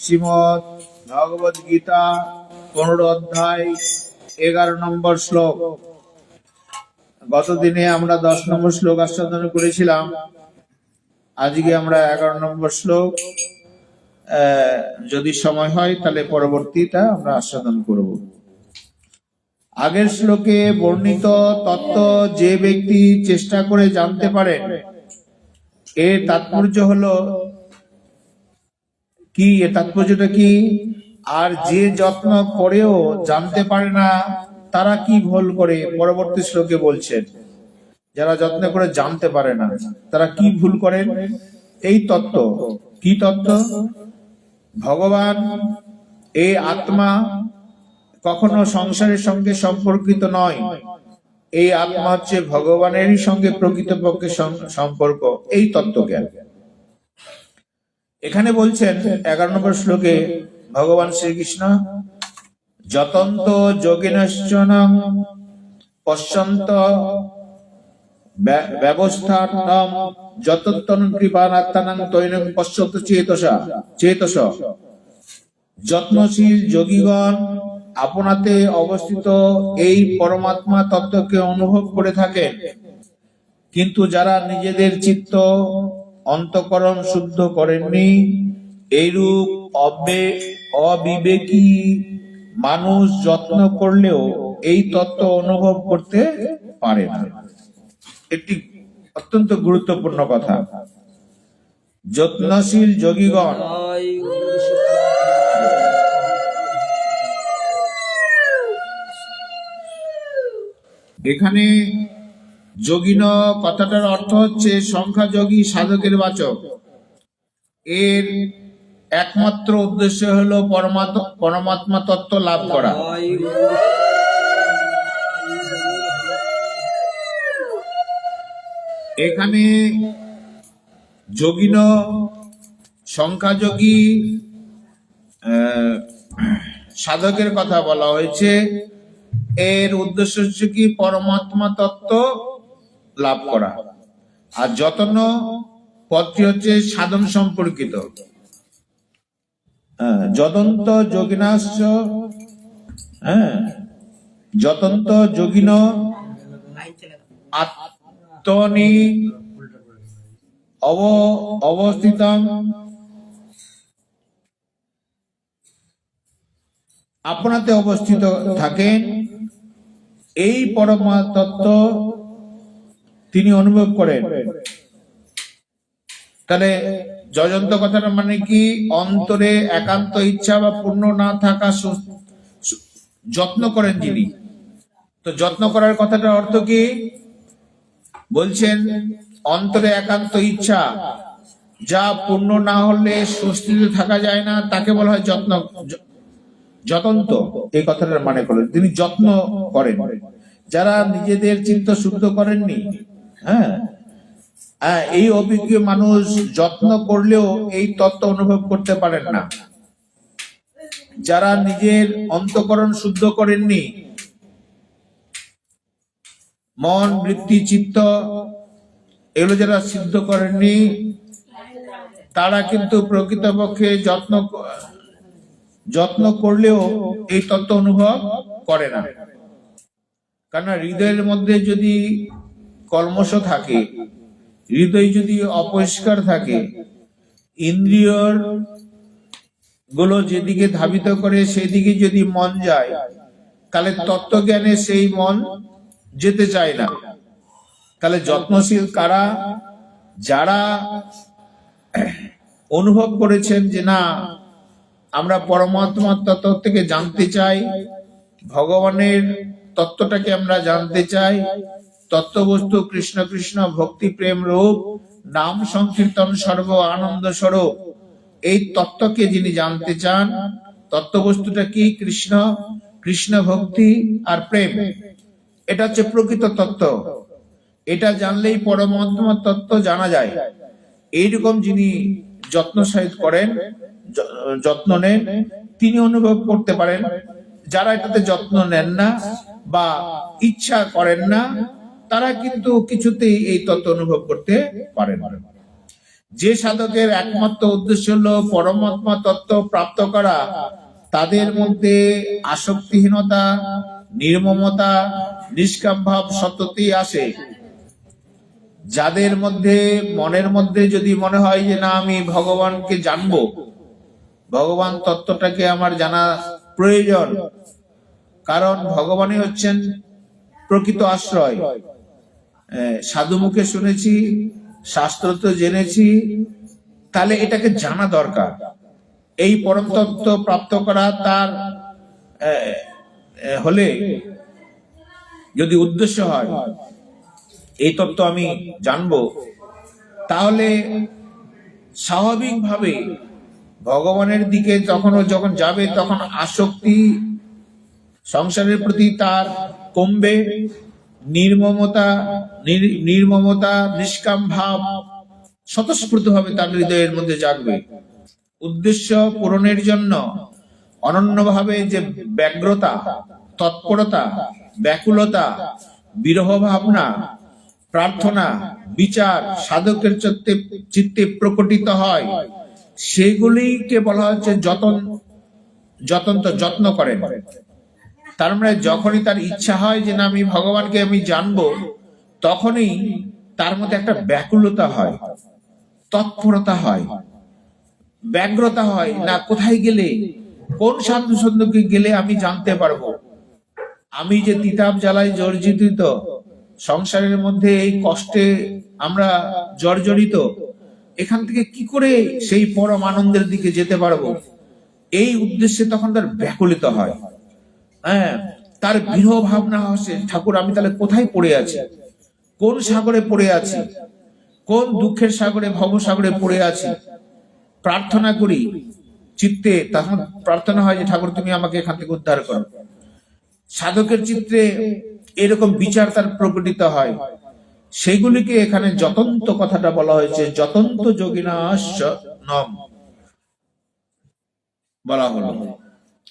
শ্রীমদ্ ভগবদ গীতা 15 অধ্যায় 11 নম্বর শ্লোক। গতদিনে আমরা 10 নম্বর শ্লোক আস্বাদন করেছিলাম। আজকে আমরা 11 নম্বর শ্লোক, যদি সময় হয় তাহলে পরবর্তীটা আমরা আস্বাদন করব। আগের শ্লোকে বর্ণিত তত্ত্ব যে ব্যক্তি চেষ্টা করে জানতে পারে, এর তাৎপর্য হলো কি? এর তাৎপর্যটা কি? আর যে যত্ন করেও জানতে পারে না তারা কি ভুল করে, পরবর্তী শ্লোকে বলছেন। যারা যত্ন করে জানতে পারে না তারা কি ভুল করেন, এই তত্ত্ব। কি তত্ত্ব? ভগবান, এই আত্মা কখনো সংসারের সঙ্গে সম্পর্কিত নয়। এই আত্মা হচ্ছে ভগবানেরই সঙ্গে প্রকৃতপক্ষে সম্পর্ক, এই তত্ত্বজ্ঞান। এখানে বলছেন 11 নম্বর শ্লোকে ভগবান শ্রীকৃষ্ণ, যতন্ত যোগিনশ্চনং পশ্যন্ত ব্যবস্থানম যতত্তন কৃপানাত্মানং তৈনং পশ্যত চেতস। যত্নশীল যোগীগণ আপনাতে অবস্থিত এই পরমাত্মা তত্ত্বকে অনুভব করে থাকেন, কিন্তু যারা নিজেদের চিত্ত অন্তঃকরণ শুদ্ধ করেননি, এইরূপ অবিবেকী মানুষ যত্ন করলেও এই তত্ত্ব অনুভব করতে পারে না। একটি অত্যন্ত গুরুত্বপূর্ণ কথা। যত্নশীল যোগীগণ, এখানে যোগিন কথাটার অর্থ হচ্ছে সংখ্যা যোগী, সাধকের বাচক। এর একমাত্র উদ্দেশ্য হলো পরমাত্মা তত্ত্ব লাভ করা। এখানে যোগিন, সংখ্যাযোগী, সাধকের কথা বলা হয়েছে। এর উদ্দেশ্য হচ্ছে কি? পরমাত্মা তত্ত্ব লাভ করা। আর যতন পদটি হচ্ছে সাধন সম্পর্কিত। যদন্ত যোগিনাশ্চ, যতন্ত যোগিন আত্মনি অবস্থিতং, আপনাতে অবস্থিত থাকেন, এই পরমা তত্ত্ব তিনি অনুভব করেন। তাহলে যজন্ত কথাটা মানে কি? অন্তরে একান্ত ইচ্ছা বা পূর্ণ না থাকা যত্ন করেন যিনি। তো যত্ন করার কথাটার অর্থ কি? বলছেন অন্তরে একান্ত ইচ্ছা যা পূর্ণ না হলে স্বস্তিতে থাকা যায় না, তাকে বলা হয় যতন্ত। এই কথাটার মানে করলেন তিনি যত্ন করেন। যারা নিজেদের চিত্ত শুদ্ধ করেননি, এই অভিজ্ঞ মানুষ যত্ন করলেও এই তত্ত্ব অনুভব করতে পারেন না। যারা নিজের অন্তঃকরণ শুদ্ধ করেননি, মন, বৃত্তি, চিত্ত এগুলো যারা সিদ্ধ করেননি, তারা কিন্তু প্রকৃতপক্ষে যত্ন করলেও এই তত্ত্ব অনুভব করে না। কারণ হৃদয়ের মধ্যে যদি কলমশ থাকে, হৃদয় যদি অপরিষ্কার থাকে, ইন্দ্রিয় গুলো যেদিকে ধাবিত করে সেদিকে যদি মন যায়, তাহলে তত্ত্বজ্ঞানে সেই মন যেতে চায় না। তাহলে যত্নশীল কারা? যারা অনুভব করেছেন যে না, আমরা পরমাত্মার তত্ত্ব থেকে জানতে চাই, ভগবানের তত্ত্বটাকে আমরা জানতে চাই। তত্ত্ববস্তু কৃষ্ণ কৃষ্ণ ভক্তি প্রেম রূপ, নাম সংকীর্তন সর্ব আনন্দ স্বরূপ। এই তত্ত্বকে যিনি জানতে চান, তত্ত্ববস্তুটা কি? কৃষ্ণ, কৃষ্ণ ভক্তি আর প্রেম। এটা হচ্ছে প্রকৃত তত্ত্ব। এটা জানলেই পরমাত্মার তত্ত্ব জানা যায়। এইরকম যিনি যত্ন সহিত করেন, যত্ন নেন, তিনি অনুভব করতে পারেন। যারা এটাতে যত্ন নেন না বা ইচ্ছা করেন না, তারা কিন্তু কিছুতেই এই তত্ত্ব অনুভব করতে পারেন না। যে সাধকের একমাত্র উদ্দেশ্য হলো পরমাত্মা তত্ত্ব প্রাপ্ত করা, তাদের মধ্যে আসক্তিহীনতা, নির্মমতা, নিষ্কাম ভাব সততই আসে। যাদের মধ্যে মনের মধ্যে যদি মনে হয় যে না, আমি ভগবানকে জানবো, ভগবান তত্ত্বটাকে আমার জানা প্রয়োজন, কারণ ভগবানই হচ্ছেন প্রকৃত আশ্রয়। সাধু মুখে শুনেছি, শাস্ত্র তো জেনেছি, তাহলে এটাকে জানা দরকার। এই পরম তত্ত্ব প্রাপ্ত করা তার হলে যদি উদ্দেশ্য হয় এই তত্ত্ব আমি জানবো, তাহলে স্বাভাবিকভাবে ভগবানের দিকে যখন যাবে তখন আসক্তি সংসারের প্রতি তার কমবে, নির্মমতা নিষ্কাম ভাব স্বতঃস্ফূর্ত ভাবে তার হৃদয়ের মধ্যে জাগবে। উদ্দেশ্য পূরণের জন্য অনন্যভাবে যে ব্যগ্রতা, তৎপরতা, ব্যাকুলতা, বিরহ ভাবনা, প্রার্থনা, বিচার সাধকের চিত্তে প্রকটিত হয়, সেগুলিকে বলা হচ্ছে যত্ন করেন। তার মানে যখনই তার ইচ্ছা হয় যে না, আমি ভগবানকে আমি জানবো, তখনই তার মধ্যে একটা ব্যাকুলতা হয়, তৎপরতা হয়, ব্যগ্রতা হয়, না কোথায় গেলে, কোন সাধু সন্তকে গেলে আমি জানতে পারবো। আমি যে তিতাব জ্বালায় জর্জরিত, সংসারের মধ্যে এই কষ্টে আমরা জর্জরিত, এখান থেকে কি করে সেই পরম আনন্দের দিকে যেতে পারবো, এই উদ্দেশ্যে তখন তার ব্যাকুলিত হয়। তার বিরহ ভাবনা আসে, ঠাকুর আমি তাহলে কোথায় পড়ে আছি, কোন সাগরে পড়ে আছি, কোন দুঃখের সাগরে, ভবসাগরে পড়ে আছি। প্রার্থনা করি চিত্তে, তখন প্রার্থনা হয় যে ঠাকুর তুমি আমাকে এখান থেকে উদ্ধার করো। সাধকের চিত্রে এরকম বিচার তার প্রকটিত হয়, সেগুলিকে এখানে যতন্ত কথাটা বলা হয়েছে, যতন্ত যোগিনাশ্চ নম বলা হলো।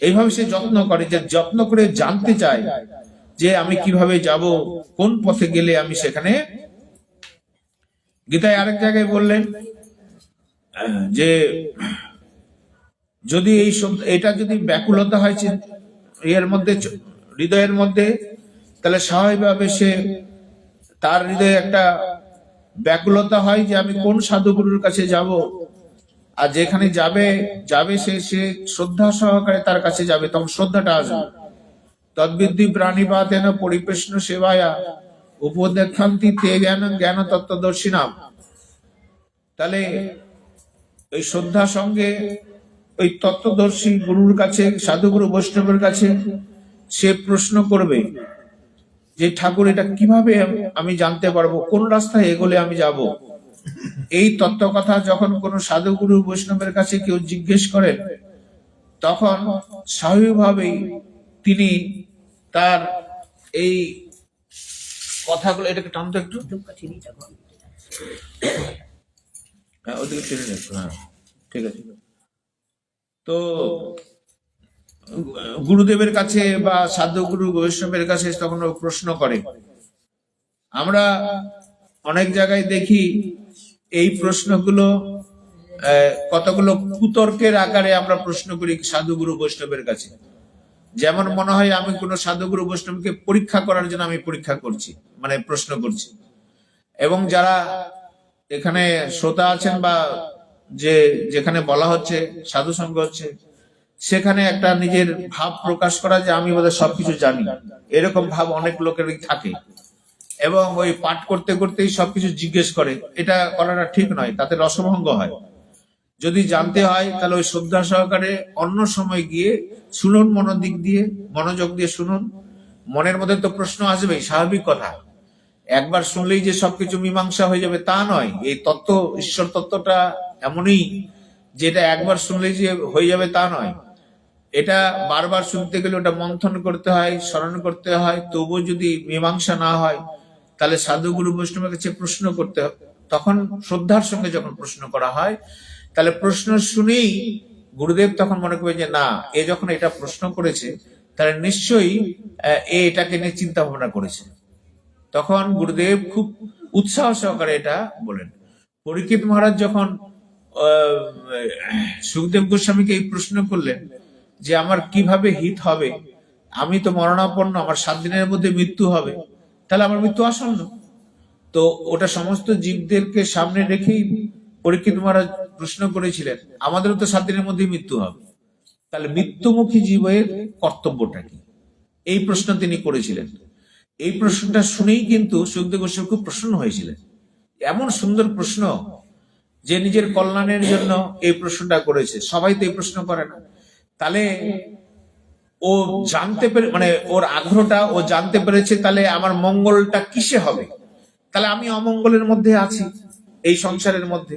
এইভাবে সে যত্ন করে, যে যত্ন করে জানতে চায় যে আমি কিভাবে যাব, কোন পথে গেলে আমি সেখানে। গীতায় আরেক জায়গায় বললেন যে যদি এটা যদি ব্যাকুলতা হয় এর মধ্যে, হৃদয়ের মধ্যে, তাহলে স্বাভাবিকভাবে সে তার হৃদয়ে একটা ব্যাকুলতা হয় যে আমি কোন সাধুগুরুর কাছে যাব। আর যেখানে যাবে সে শ্রদ্ধা সহকারে তার কাছে যাবে, তখন শ্রদ্ধাটা আসবে। তদ্বিদ্ধি প্রাণীপাতেন পরিপ্রেষ্ণ সেবায়া উপদেক্ষান্তি তে জ্ঞান তত্ত্বদর্শিনাম। তাহলে ওই শ্রদ্ধার সঙ্গে ওই তত্ত্বদর্শী গুরুর কাছে, সাধুগুরু বৈষ্ণবের কাছে সে প্রশ্ন করবে যে ঠাকুর এটা কিভাবে আমি জানতে পারবো, কোন রাস্তায় এগোলে আমি যাব। এই তত্ত্ব কথা যখন কোন সাধুগুরু বৈষ্ণবের কাছে কেউ জিজ্ঞেস করেন, তখন স্বাভাবিকভাবেই তিনি তার এই কথাগুলো, এটাকে টানতো একটু, ওদিকে টেনে রাখতো, হ্যাঁ ঠিক আছে। তো গুরুদেবের কাছে বা সাধুগুরু বৈষ্ণবের কাছে তখন প্রশ্ন করে। আমরা অনেক জায়গায় দেখি এই প্রশ্নগুলো কতগুলো কুতর্কের আকারে আমরা প্রশ্ন করি সাধুগুরু বৈষ্ণবের কাছে। যেমন মনে হয় আমি কোন সাধুগুরু বৈষ্ণবকে পরীক্ষা করার জন্য আমি পরীক্ষা করছি, মানে প্রশ্ন করছি। এবং যারা এখানে শ্রোতা আছেন বা যেখানে বলা হচ্ছে সাধু সঙ্গ হচ্ছে, সেখানে একটা নিজের ভাব প্রকাশ করা যে আমি বোধহয় সবকিছু জানি, এরকম ভাব অনেক লোকেরই থাকে। এবং ওই পাঠ করতে করতেই সবকিছু জিজ্ঞেস করে, এটা করাটা ঠিক নয়, তাতে রসভঙ্গ হয়। যদি জানতে হয় তাহলে ওই শ্রদ্ধা সহকারে অন্য সময় গিয়ে শুনুন, মনোযোগ দিয়ে শুনুন। মনের মধ্যে তো প্রশ্ন আসবেই, স্বাভাবিক কথা। একবার শুনলেই যে সবকিছু মীমাংসা হয়ে যাবে তা নয়। এই তত্ত্ব, ঈশ্বর তত্ত্বটা এমনই যেটা একবার শুনলেই যে হয়ে যাবে তা নয়। এটা বারবার শুনতে গেলে ওটা মন্থন করতে হয়, স্মরণ করতে হয়। তবুও যদি মীমাংসা না হয়, তাহলে সাধুগুরু বৈষ্ণবের কাছে প্রশ্ন করতে হবে। তখন শ্রদ্ধার সঙ্গে যখন প্রশ্ন করা হয়, তাহলে প্রশ্ন শুনেই গুরুদেব তখন মনে করবে যে না, এ যখন এটা প্রশ্ন করেছে তাহলে নিশ্চয়ই এটাকে নিয়ে চিন্তা ভাবনা করেছে। তখন গুরুদেব খুব উৎসাহ সহকারে এটা বলেন। পরীক্ষিত মহারাজ যখন আহ, সুখদেব গোস্বামীকে এই প্রশ্ন করলেন যে আমার কিভাবে হিত হবে, আমি তো মরণাপন্ন, আমার 7 দিনের মধ্যে মৃত্যু হবে, তাহলে আমার মৃত্যু আসন্ন। তো ওটা সমস্ত জীবদেরকে সামনে রেখেই পরীক্ষিত মহারাজ প্রশ্ন করেছিলেন, আমাদেরও তো 7 দিনের মধ্যেই মৃত্যু হবে, তাহলে মৃত্যুমুখী জীবের কর্তব্যটা কি, এই প্রশ্ন তিনি করেছিলেন। এই প্রশ্নটা শুনেই কিন্তু সুখদেব গোস্বামী খুব প্রসন্ন হয়েছিলেন। এমন সুন্দর প্রশ্ন, যে নিজের কল্যাণের জন্য এই প্রশ্নটা করেছে, সবাই তো এই প্রশ্ন করে না। তাহলে ও জানতে পেরে, মানে ওর আগ্রহটা ও জানতে পেরেছে, তাহলে আমার মঙ্গলটা কিসে হবে, তাহলে আমি অমঙ্গলের মধ্যে আছি এই সংসারের মধ্যে,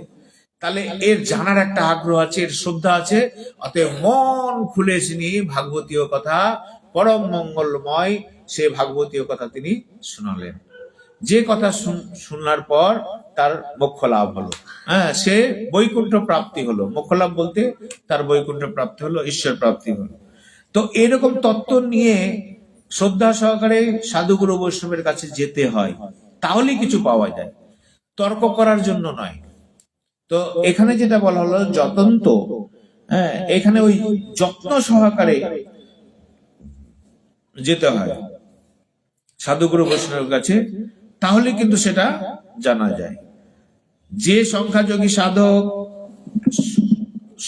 তাহলে এর জানার একটা আগ্রহ আছে, এর শ্রদ্ধা আছে। অতএব মন খুলে তিনি ভাগবতীয় কথা, পরম মঙ্গলময় সে ভাগবতীয় কথা তিনি শোনালেন। যে কথা শুনলার পর তার মোক্ষ লাভ হলো, হ্যাঁ, সে বৈকুণ্ঠ প্রাপ্তি হলো। মোক্ষ লাভ বলতে তার বৈকুণ্ঠ প্রাপ্তি হলো, ঈশ্বর প্রাপ্তি হলো। তো এরকম তত্ত্ব নিয়ে শ্রদ্ধা সহকারে সাধুগুরু বৈষ্ণবের কাছে যেতে হয়, তাহলে কিছু পাওয়া যায়, তর্ক করার জন্য নয়। তো এখানে যেটা বলা হলো যতন্ত, হ্যাঁ, এখানে ওই যত্ন সহকারে যেতে হয় সাধুগুরু বৈষ্ণবের কাছে, তাহলে কিন্তু সেটা জানা যায়। যে সংখ্যাযোগী সাধক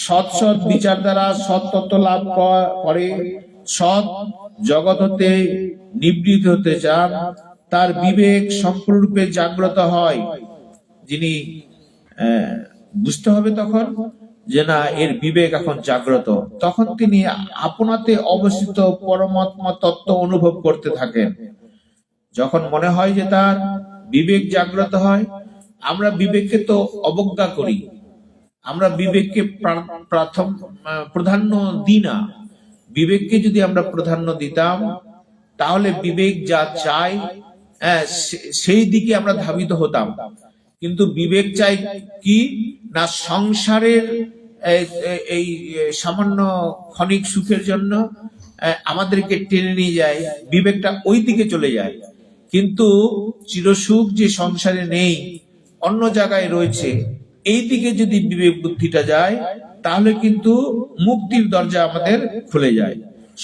সৎ সৎ বিচার দ্বারা সৎ তত্ত্ব লাভ করে, সৎ জগৎ হতে নিবৃত হতে চান, তার বিবেক সম্পূর্ণরূপে জাগ্রত হয়। যিনি বুঝতে হবে তখন যে না, এর বিবেক এখন জাগ্রত, তখন তিনি আপনাতে অবস্থিত পরমাত্মা তত্ত্ব অনুভব করতে থাকেন। যখন মনে হয় যে তার বিবেক জাগ্রত হয়, আমরা বিবেককে তো অবজ্ঞা করি, আমরা বিবেককে প্রাধান্য দিই না। বিবেককে যদি আমরা প্রাধান্য দিতাম, তাহলে বিবেক যা চাই সেই দিকে আমরা ধাবিত হতাম। কিন্তু বিবেক চাই কি না, সংসারের এই সামান্য ক্ষণিক সুখের জন্য আমাদেরকে টেনে নিয়ে যায়, বিবেকটা ওই দিকে চলে যায়। কিন্তু চিরসুখ যে সংসারে নেই, অন্য জায়গায় রয়েছে, এই দিকে যদি বিবেক বুদ্ধিটা যায়, তাহলে কিন্তু মুক্তির দরজা আমাদের খুলে যায়,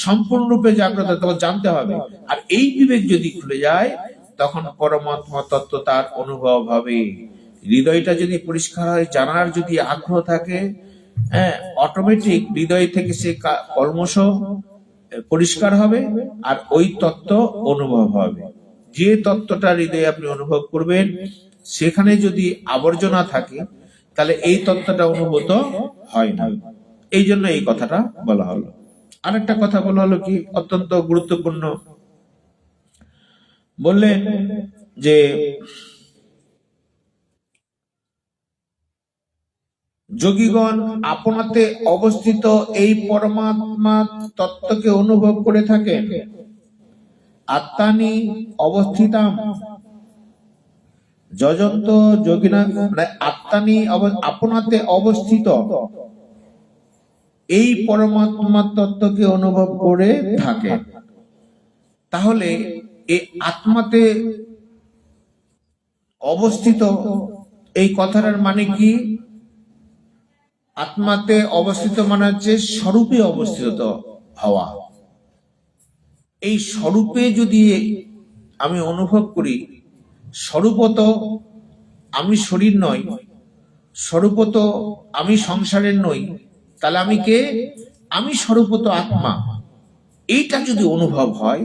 সম্পূর্ণরূপে জাগ্রত তখন জানতে হবে। আর এই বিবেক যদি খুলে যায়, তখন পরমাত্মা তত্ত্ব তার অনুভব হবে। হৃদয়টা যদি পরিষ্কার হয়, জানার যদি আগ্রহ থাকে, হ্যাঁ, অটোমেটিক হৃদয় থেকে সে কলমশ পরিষ্কার হবে, আর ওই তত্ত্ব অনুভব হবে। যে তত্ত্বটা হৃদয়ে আপনি অনুভব করবেন, সেখানে যদি আবর্জনা থাকে, তাহলে এই তত্ত্বটা অনুভূত হয় না। এই জন্য এই কথাটা বলা হলো। আরেকটা কথা বলা হলো কি অত্যন্ত গুরুত্বপূর্ণ, বললেন যে যোগীগণ আপনাতে অবস্থিত এই পরমাত্মা তত্ত্বকে অনুভব করে থাকেন। আত্মানি অবস্থিতাম যজন্ত যোগিনা, মানে আত্মানি আপনাতে অবস্থিত এই পরমাত্মা তত্ত্বকে অনুভব করে থাকে। তাহলে এই আত্মাতে অবস্থিত এই কথাটার মানে কি? আত্মাতে অবস্থিত মানে হচ্ছে স্বরূপে অবস্থিত হওয়া। এই স্বরূপে যদি আমি অনুভব করি, স্বরূপত আমি শরীর নই, স্বরূপত আমি সংসারের নই, তাহলে আমি কে? আমি স্বরূপত আত্মা। এইটা যদি অনুভব হয়,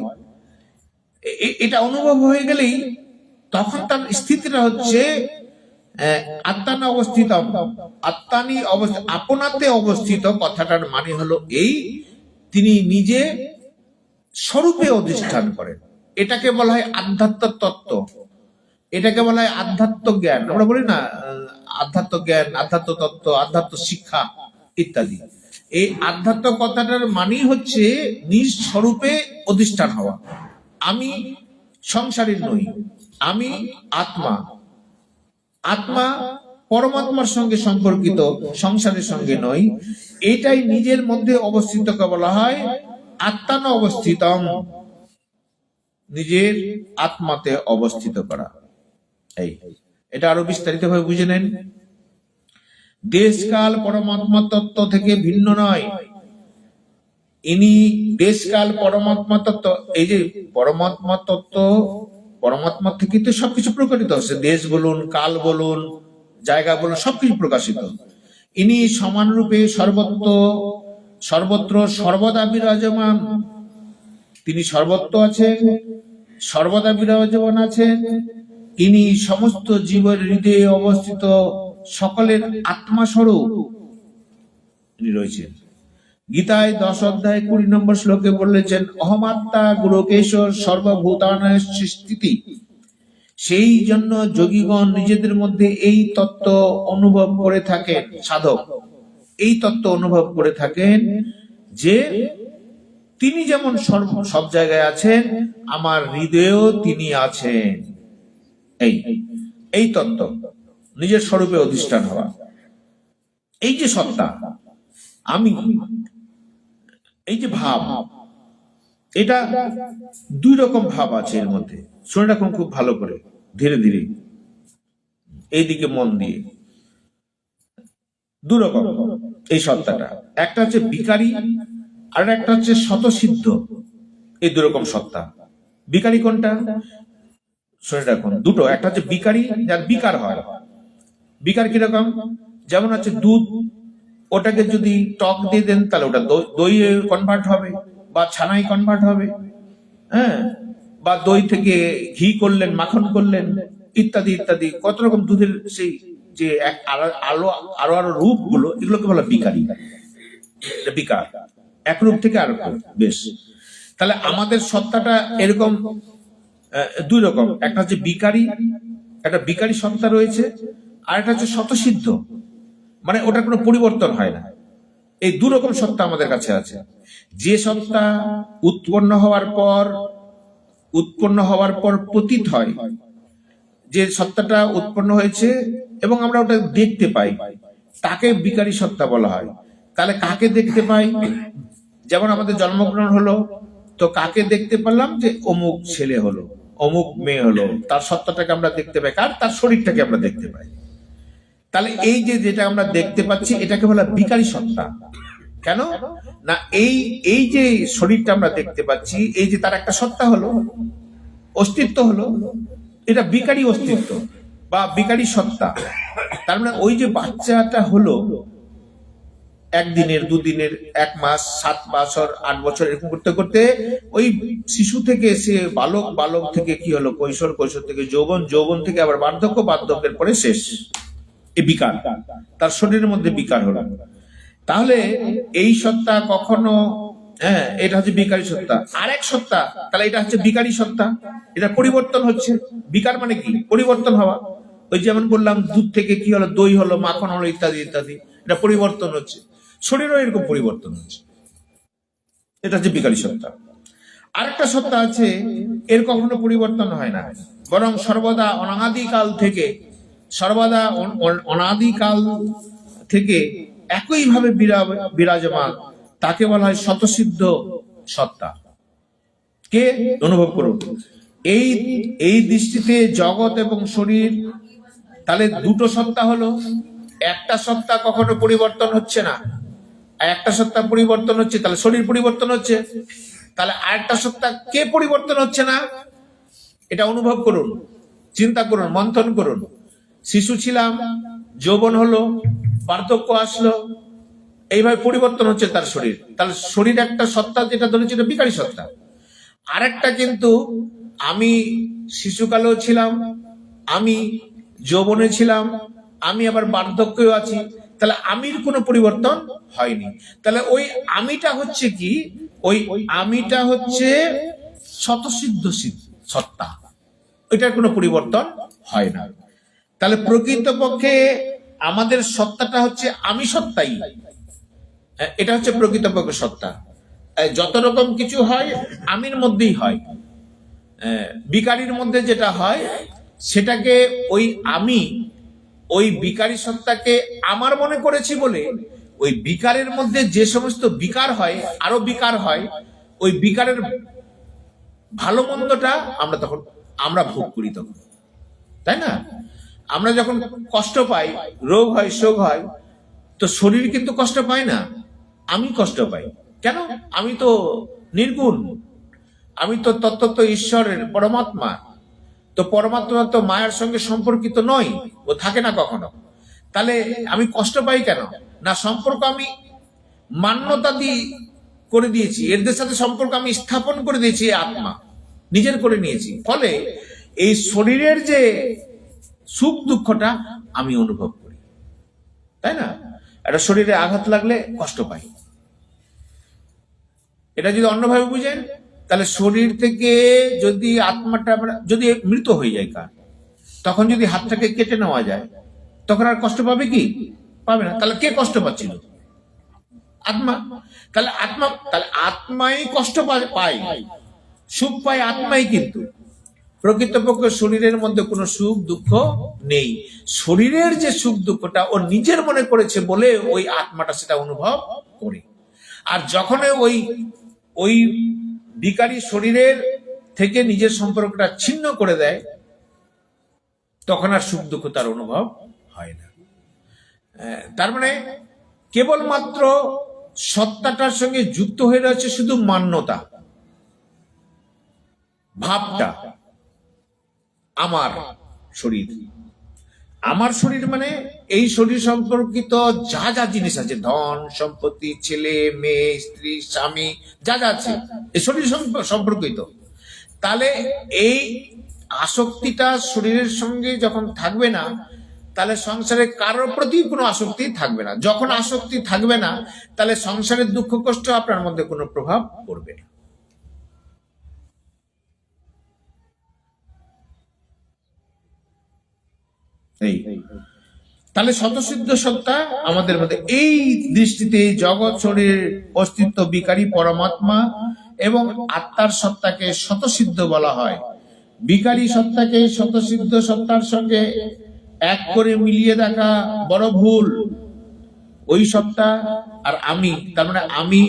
এটা অনুভব হয়ে গেলেই তখন তার স্থিতিটা হচ্ছে আত্মানা অবস্থিত, আত্মানি আপনাতে অবস্থিত। কথাটার মানে হলো এই, তিনি নিজে স্বরূপে অধিষ্ঠান করেন। এটাকে বলা হয় আধ্যাত্ম তত্ত্ব, এটাকে বলা হয় আধ্যাত্ম জ্ঞান। আমরা বলি না আধ্যাত্ম জ্ঞান, আধ্যাত্ম তত্ত্ব, আধ্যাত্ম শিক্ষা ইত্যাদি। এই আধ্যাত্ম কথাটার মানেই হচ্ছে নিজ স্বরূপে অধিষ্ঠান হওয়া। আমি সংসারের নই, আমি আত্মা। আত্মা পরমাত্মার সঙ্গে সম্পর্কিত, সংসারের সঙ্গে নয়। এটাই নিজের মধ্যে অবস্থিতকে বলা হয় আত্মান অবস্থিতম, নিজের আত্মাতে অবস্থিত করা। এই এটা আরো বিস্তারিত ভাবে বুঝে নেন। দেশকাল পরমাত্মা তত্ত্ব থেকে ভিন্ন নয়। ইনি দেশকাল পরমাত্মা তত্ত্ব, এই যে পরমাত্মা তত্ত্ব, পরমাত্মা থেকে তো সবকিছু প্রকাশিত হচ্ছে, দেশ বলুন, কাল বলুন, জায়গা বলুন, সবকিছু প্রকাশিত। ইনি সমানরূপে সর্বত্র সর্বদা বিরাজমান। তিনি সর্বত্র আছেন, সর্বদা বিরাজমান আছেন। ইনি সমস্ত জীবের হৃদয়ে অবস্থিত সকলের আত্মা স্বরূপ ইনি রয়েছেন। গীতায় 10 অধ্যায় 20 নম্বর শ্লোকে বলেছেন, অহমাত্মা গুরুকেশ্বর সর্বভূতানাং স্থিতি। সেই জন্য যোগীগণ নিজেদের মধ্যে এই তত্ত্ব অনুভব করে থাকেন, সাধক এই তত্ত্ব অনুভব করে থাকেন যে তিনি যেমন সব জায়গায় আছেন, আমার হৃদয়েও তিনি আছেন। এই তত্ত্ব নিজের স্বরূপে অধিষ্ঠান হওয়া, এই যে সত্তা, আমি, এই যে ভাব, এটা দুই রকম ভাব আছে এর মধ্যে। শুনে রাখুন খুব ভালো করে, ধীরে ধীরে, এইদিকে মন দিয়ে। দু রকম এই সত্তাটা, একটা হচ্ছে বিকারী আর একটা হচ্ছে স্বতঃসিদ্ধ। এই দু রকম সত্তা। বিকারী কোনটা শুনে রাখুন, দুটো। একটা হচ্ছে বিকারী, যার বিকার হয়। বিকার কিরকম? যেমন হচ্ছে দুধ, ওটাকে যদি টক দিয়ে দেন তাহলে ওটা দই কনভার্ট হবে, বা ছানায় কনভার্ট হবে, হ্যাঁ, বা দই থেকে ঘি করলেন, মাখন করলেন, ইত্যাদি ইত্যাদি, কত রকম দুধের সেই যে আরো রূপ গুলো, এগুলোকে বলা বিকারী। বিকার, এক রূপ থেকে আরো বেশ। তাহলে আমাদের সত্তাটা এরকম দুই রকম, একটা হচ্ছে বিকারী, একটা বিকারী সত্তা রয়েছে, আর একটা হচ্ছে স্বতঃসিদ্ধ, মানে ওটার কোনো পরিবর্তন হয় না। এই দু রকম সত্তা আমাদের কাছে আছে। যে সত্তা উৎপন্ন হওয়ার পর পতিত হয়, যে সত্তাটা উৎপন্ন হয়েছে এবং আমরা ওটা দেখতে পাই, তাকে বিকারী সত্তা বলা হয়। তাহলে কাকে দেখতে পাই? যেমন আমাদের জন্মগ্রহণ হলো, তো কাকে দেখতে পেলাম? যে অমুক ছেলে হলো, অমুক মেয়ে হলো, তার সত্তাটাকে আমরা দেখতে পাই। কার? তার শরীরটাকে আমরা দেখতে পাই। তাহলে এই যে যেটা আমরা দেখতে পাচ্ছি, এটাকে বলা বিকারী সত্তা। কেন না? এই যে শরীরটা আমরা দেখতে পাচ্ছি, এই যে তার একটা সত্তা হলো, অস্তিত্ব হলো, এটা বিকারী অস্তিত্ব বা বিকারী সত্তা। তার মানে ওই যে বাচ্চাটা হলো, একদিনের, দুদিনের, 1 মাস, 7 বছর, 8 বছর, এরকম করতে করতে ওই শিশু থেকে সে বালক থেকে কি হলো কৈশোর, কৈশোর থেকে যৌবন, যৌবন থেকে আবার বার্ধক্য, বার্ধক্যের পরে শেষ। এই বিকার, তার শরীরের মধ্যে বিকার হলো। তাহলে এই সত্তা কখনো, হ্যাঁ, এটা হচ্ছে বিকারী সত্তা। আরেক সত্তা, তাহলে এটা হচ্ছে বিকারী সত্তা, এটা পরিবর্তন হচ্ছে। বিকার মানে কি? পরিবর্তন হওয়া। ওই যেমন বললাম, দুধ থেকে কি হলো, দই হলো, মাখন হলো, ইত্যাদি ইত্যাদি, এটা পরিবর্তন হচ্ছে। শরীরও এরকম পরিবর্তন হচ্ছে, এটা হচ্ছে বিকারী সত্তা। আরেকটা সত্তা আছে, এর কখনো পরিবর্তন হয় না, বরং সর্বদা অনাদিকাল থেকে একইভাবে বিরাজমান, তাকে বলা হয় স্বতঃসিদ্ধ সত্তা। কে? অনুভব করুন। এই দৃষ্টিতে জগৎ এবং শরীর, তাহলে দুটো সত্তা হলো। একটা সত্তা কখনো পরিবর্তন হচ্ছে না, একটা সত্তা পরিবর্তন হচ্ছে, তাহলে শরীর পরিবর্তন হচ্ছে। তাহলে আরেকটা সত্তা কে পরিবর্তন হচ্ছে না? এটা অনুভব করুন, চিন্তা করুন, মন্থন করুন। শিশু ছিলাম, যৌবন হলো, বার্ধক্য আসলো, এইভাবে পরিবর্তন হচ্ছে তার শরীর। তাহলে শরীর একটা সত্তা, যেটা ধরেছে এটা বিকারী সত্তা। আরেকটা কিন্তু, আমি শিশুকালেও ছিলাম, আমি যৌবনে ছিলাম, আমি আবার বার্ধক্যও আছি, তাহলে আমির কোনো পরিবর্তন হয়নি। তাহলে ওই আমিটা হচ্ছে কি? ওই আমিটা হচ্ছে স্বতঃসিদ্ধ সত্তা, ওইটার কোনো পরিবর্তন হয় না। তাহলে প্রকৃতপক্ষে আমাদের সত্তাটা হচ্ছে আমি সত্তাই, এটা হচ্ছে প্রকৃতপক্ষে সত্তা। যত রকম কিছু হয় আমির মধ্যেই হয়। বিকারীর মধ্যে যেটা হয়, সেটাকে ওই বিকারী সত্তাকে আমার মনে করেছি বলে, ওই বিকারের মধ্যে যে সমস্ত বিকার হয়, আরো বিকার হয়, ওই বিকারের ভালো মন্দটা আমরা ভোগ করি তখন, তাই না? আমরা যখন কষ্ট পাই, রোগ হয়, শোক হয়, তো শরীর কিন্তু কষ্ট পায় না, আমি কষ্ট পাই। কেন? আমি তো নির্গুণ, আমি তো তত্ত্ব ঈশ্বরের পরমাত্মা। তো পরমাত্মা তো মায়ের সঙ্গে সম্পর্কিত নয়, ও থাকে না কখনো। তাহলে আমি কষ্ট পাই কেন? না, সম্পর্ক আমি মান্যতা দিয়ে করে দিয়েছি, এদের সাথে সম্পর্ক আমি স্থাপন করে দিয়েছি, আত্মা নিজের করে নিয়েছি। ফলে এই শরীরের যে সুখ দুঃখটা আমি অনুভব করি, তাই না? একটা শরীরে আঘাত লাগলে কষ্ট পাই। এটা যদি অন্যভাবে বুঝেন, তাহলে শরীর থেকে যদি আত্মাটা যদি মৃত হয়ে যায় কার, তখন যদি হাতটাকে কেটে নেওয়া যায়, তখন আর কষ্ট পাবে কি? পাবে না। তাহলে কে কষ্ট পাচ্ছিল? আত্মা। তাহলে আত্মাই কষ্ট পায়, সুখ পায় আত্মাই। কিন্তু প্রকৃতপক্ষে শরীরের মধ্যে কোনো সুখ দুঃখ নেই। শরীরের যে সুখ দুঃখটা ও নিজের মনে করেছে বলে ওই আত্মাটা সেটা অনুভব করে। আর যখন ওই বিকারী শরীরের থেকে নিজের সম্পর্কটা ছিন্ন করে দেয়, তখন আর সুখ দুঃখ তার অনুভব হয় না। তার মানে কেবলমাত্র সত্তাটার সঙ্গে যুক্ত হয়ে রয়েছে শুধু মান্যতা ভাবটা। আমার শরীর, আমার শরীর মানে এই শরীর সম্পর্কিত যা যা জিনিস আছে, ধন সম্পত্তি, ছেলে মেয়ে, স্ত্রী স্বামী, যা যা আছে এই শরীর সম্পর্কিত। তাহলে এই আসক্তিটা শরীরের সঙ্গে যখন থাকবে না, তাহলে সংসারে কারোর প্রতি কোনো আসক্তি থাকবে না। যখন আসক্তি থাকবে না, তাহলে সংসারের দুঃখ কষ্ট আপনার মধ্যে কোনো প্রভাব পড়বে না। তাহলে স্বতঃসিদ্ধ সত্তা আমাদের মধ্যে, এই দৃষ্টিতে জগৎ শরীর অস্তিত্ব বিকারী পরমাত্মা এবং আত্মার সত্তাকে স্বতঃসিদ্ধ বলা হয়। বিকারী সত্তাকে স্বতঃসিদ্ধ সত্তার সঙ্গে এক করে মিলিয়ে দেখা বড় ভুল। ওই সত্তা আর আমি, তার মানে আমি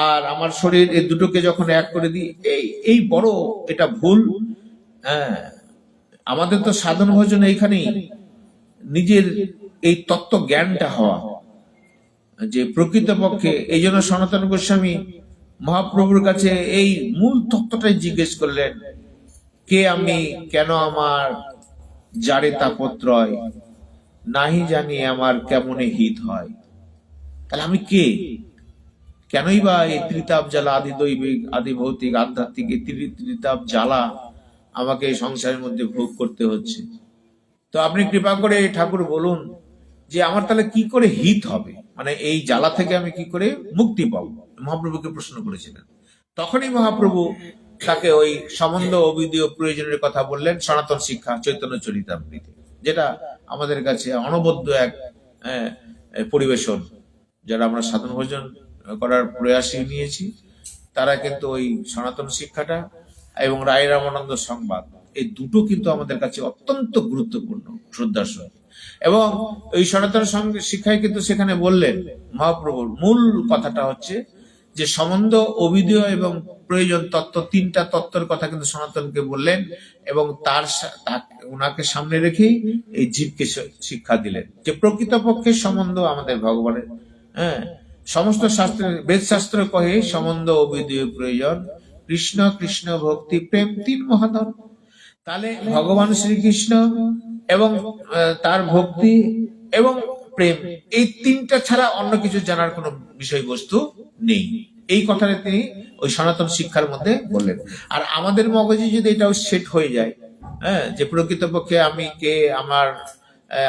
আর আমার শরীর, এই দুটোকে যখন এক করে দিই, এই বড় এটা ভুল। হ্যাঁ, আমাদের তো সাধন ভোজন এইখানেই নিজের এই তত্ত্ব জ্ঞানটা হওয়া, যে প্রকৃতপক্ষে এই জন্য সনাতন গোস্বামী মহাপ্রভুর কাছে এই মূল তত্ত্বটাই জিজ্ঞেস করলেন, কে আমি, কেন আমার, যারে তাপত্রয়, নাহি জানি আমার কেমনে হিত হয়। তাহলে আমি কে? কেনই বা এই ত্রিতাপ জ্বালা, আদি দৈবিক, আদি ভৌতিক, আধ্যাত্মিক এই ত্রিতাপ জ্বালা আমাকে এই সংসারের মধ্যে ভোগ করতে হচ্ছে? তো আপনি কৃপা করে ঠাকুর বলুন যে আমার তাহলে কি করে হিত হবে, মানে এই জ্বালা থেকে আমি কি করে মুক্তি পাবো? মহাপ্রভুকে প্রশ্ন করেছিলেন। তখনই মহাপ্রভু তাকে ওই সম্বন্ধ অবিধীয় প্রয়োজনের কথা বললেন, সনাতন শিক্ষা চৈতন্য চরিতামৃতে, যেটা আমাদের কাছে অনবদ্য এক পরিবেশন। যারা আমরা সাধন ভোজন করার প্রয়াসী নিয়েছি, তারা কিন্তু ওই সনাতন শিক্ষাটা এবং রায় রামানন্দ সংবাদ, এই দুটো কিন্তু আমাদের কাছে অত্যন্ত গুরুত্বপূর্ণ, শ্রদ্ধার সঙ্গে। এবং এই সনাতন শিক্ষায় কিন্তু সেখানে বললেন মহাপ্রভুর মূল কথাটা হচ্ছে যে সম্বন্ধ, অবিধেয় এবং প্রয়োজন তত্ত্ব, তিনটা তত্ত্বের কথা কিন্তু সনাতনকে বললেন, এবং ওনাকে সামনে রেখেই এই জীবকে শিক্ষা দিলেন যে প্রকৃতপক্ষে সম্বন্ধ আমাদের ভগবানের। হ্যাঁ, সমস্ত শাস্ত্রে, বেদ শাস্ত্র কহে সম্বন্ধ অবিধেয় প্রয়োজন, কৃষ্ণ কৃষ্ণ ভক্তি প্রেম তিন মহাধন। তাহলে ভগবান শ্রীকৃষ্ণ এবং তার ভক্তি এবং প্রেম, এই তিনটা ছাড়া অন্য কিছু জানার কোনো বিষয়বস্তু নেই। এই কথাটা তিনি ওই সনাতন শিক্ষার মধ্যে বললেন। আর আমাদের মগজে যদি এটাও সেট হয়ে যায়, হ্যাঁ, যে প্রকৃতপক্ষে আমি কে, আমার,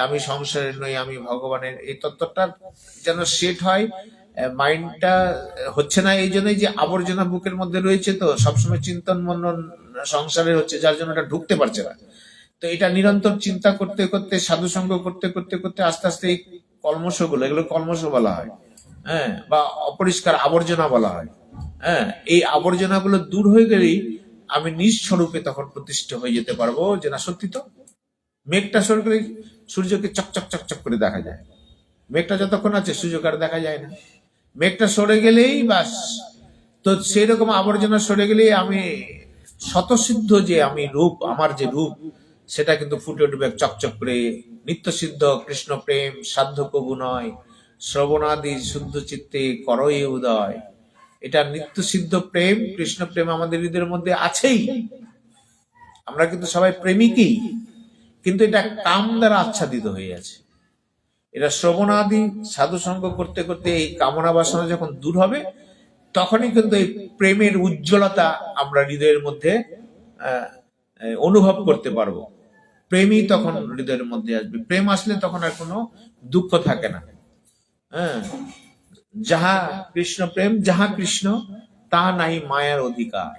আমি সংসারের নই, আমি ভগবানের, এই তত্ত্বটা যেন সেট হয়। মাইন্ডটা হচ্ছে না, এই জন্যই যে আবর্জনা বুকের মধ্যে রয়েছে, তো সবসময় চিন্তন মনন সংসারের হচ্ছে, যার জন্য এটা ঢুকতে পারছে না। তো এটা নিরন্তর চিন্তা করতে করতে, সাধু সঙ্গ করতে করতে করতে আস্তে আস্তে এই কলমশগুলো, এগুলো কলমশ বলা হয়, হ্যাঁ, বা অপরিষ্কার আবর্জনা বলা হয়। হ্যাঁ, এই আবর্জনাগুলো দূর হয়ে গেলেই আমি নিজ স্বরূপে তখন প্রতিষ্ঠা হয়ে যেতে পারবো। যে না, সত্যি তো মেঘটা সরে গেলে সূর্যকে চকচক চকচক করে দেখা যায়, মেঘটা যতক্ষণ আছে সূর্যকে আর দেখা যায় না। মেঘটা সরে গেলেই বাস, তো সেই রকম আবর্জনা সরে গেলেই আমি স্বতঃসিদ্ধ যে আমি রূপ, আমার যে রূপ, সেটা কিন্তু ফুটে উঠবে চকচক করে। নিত্য সিদ্ধ কৃষ্ণ প্রেম, সাধ্য কবু নয়, শ্রবণাদি শুদ্ধ চিত্তে করয়ে উদয়। এটা নিত্য সিদ্ধ প্রেম, কৃষ্ণ প্রেম আমাদের হৃদয়ের মধ্যে আছেই। আমরা কিন্তু সবাই প্রেমিকই, কিন্তু এটা কাম দ্বারা আচ্ছাদিত হয়ে আছে। এটা শ্রবণাদি সাধু সঙ্গ করতে করতে এই কামনা বাসনা যখন দূর হবে, তখনই কিন্তু এই প্রেমের উজ্জ্বলতা আমরা হৃদয়ের মধ্যে অনুভব করতে পারবো। প্রেমই তখন হৃদয়ের মধ্যে আসবে। প্রেম আসলে তখন আর কোনো দুঃখ থাকে না। হ্যাঁ, যাহা কৃষ্ণ প্রেম, যাহা কৃষ্ণ তাহা নাই মায়ার অধিকার।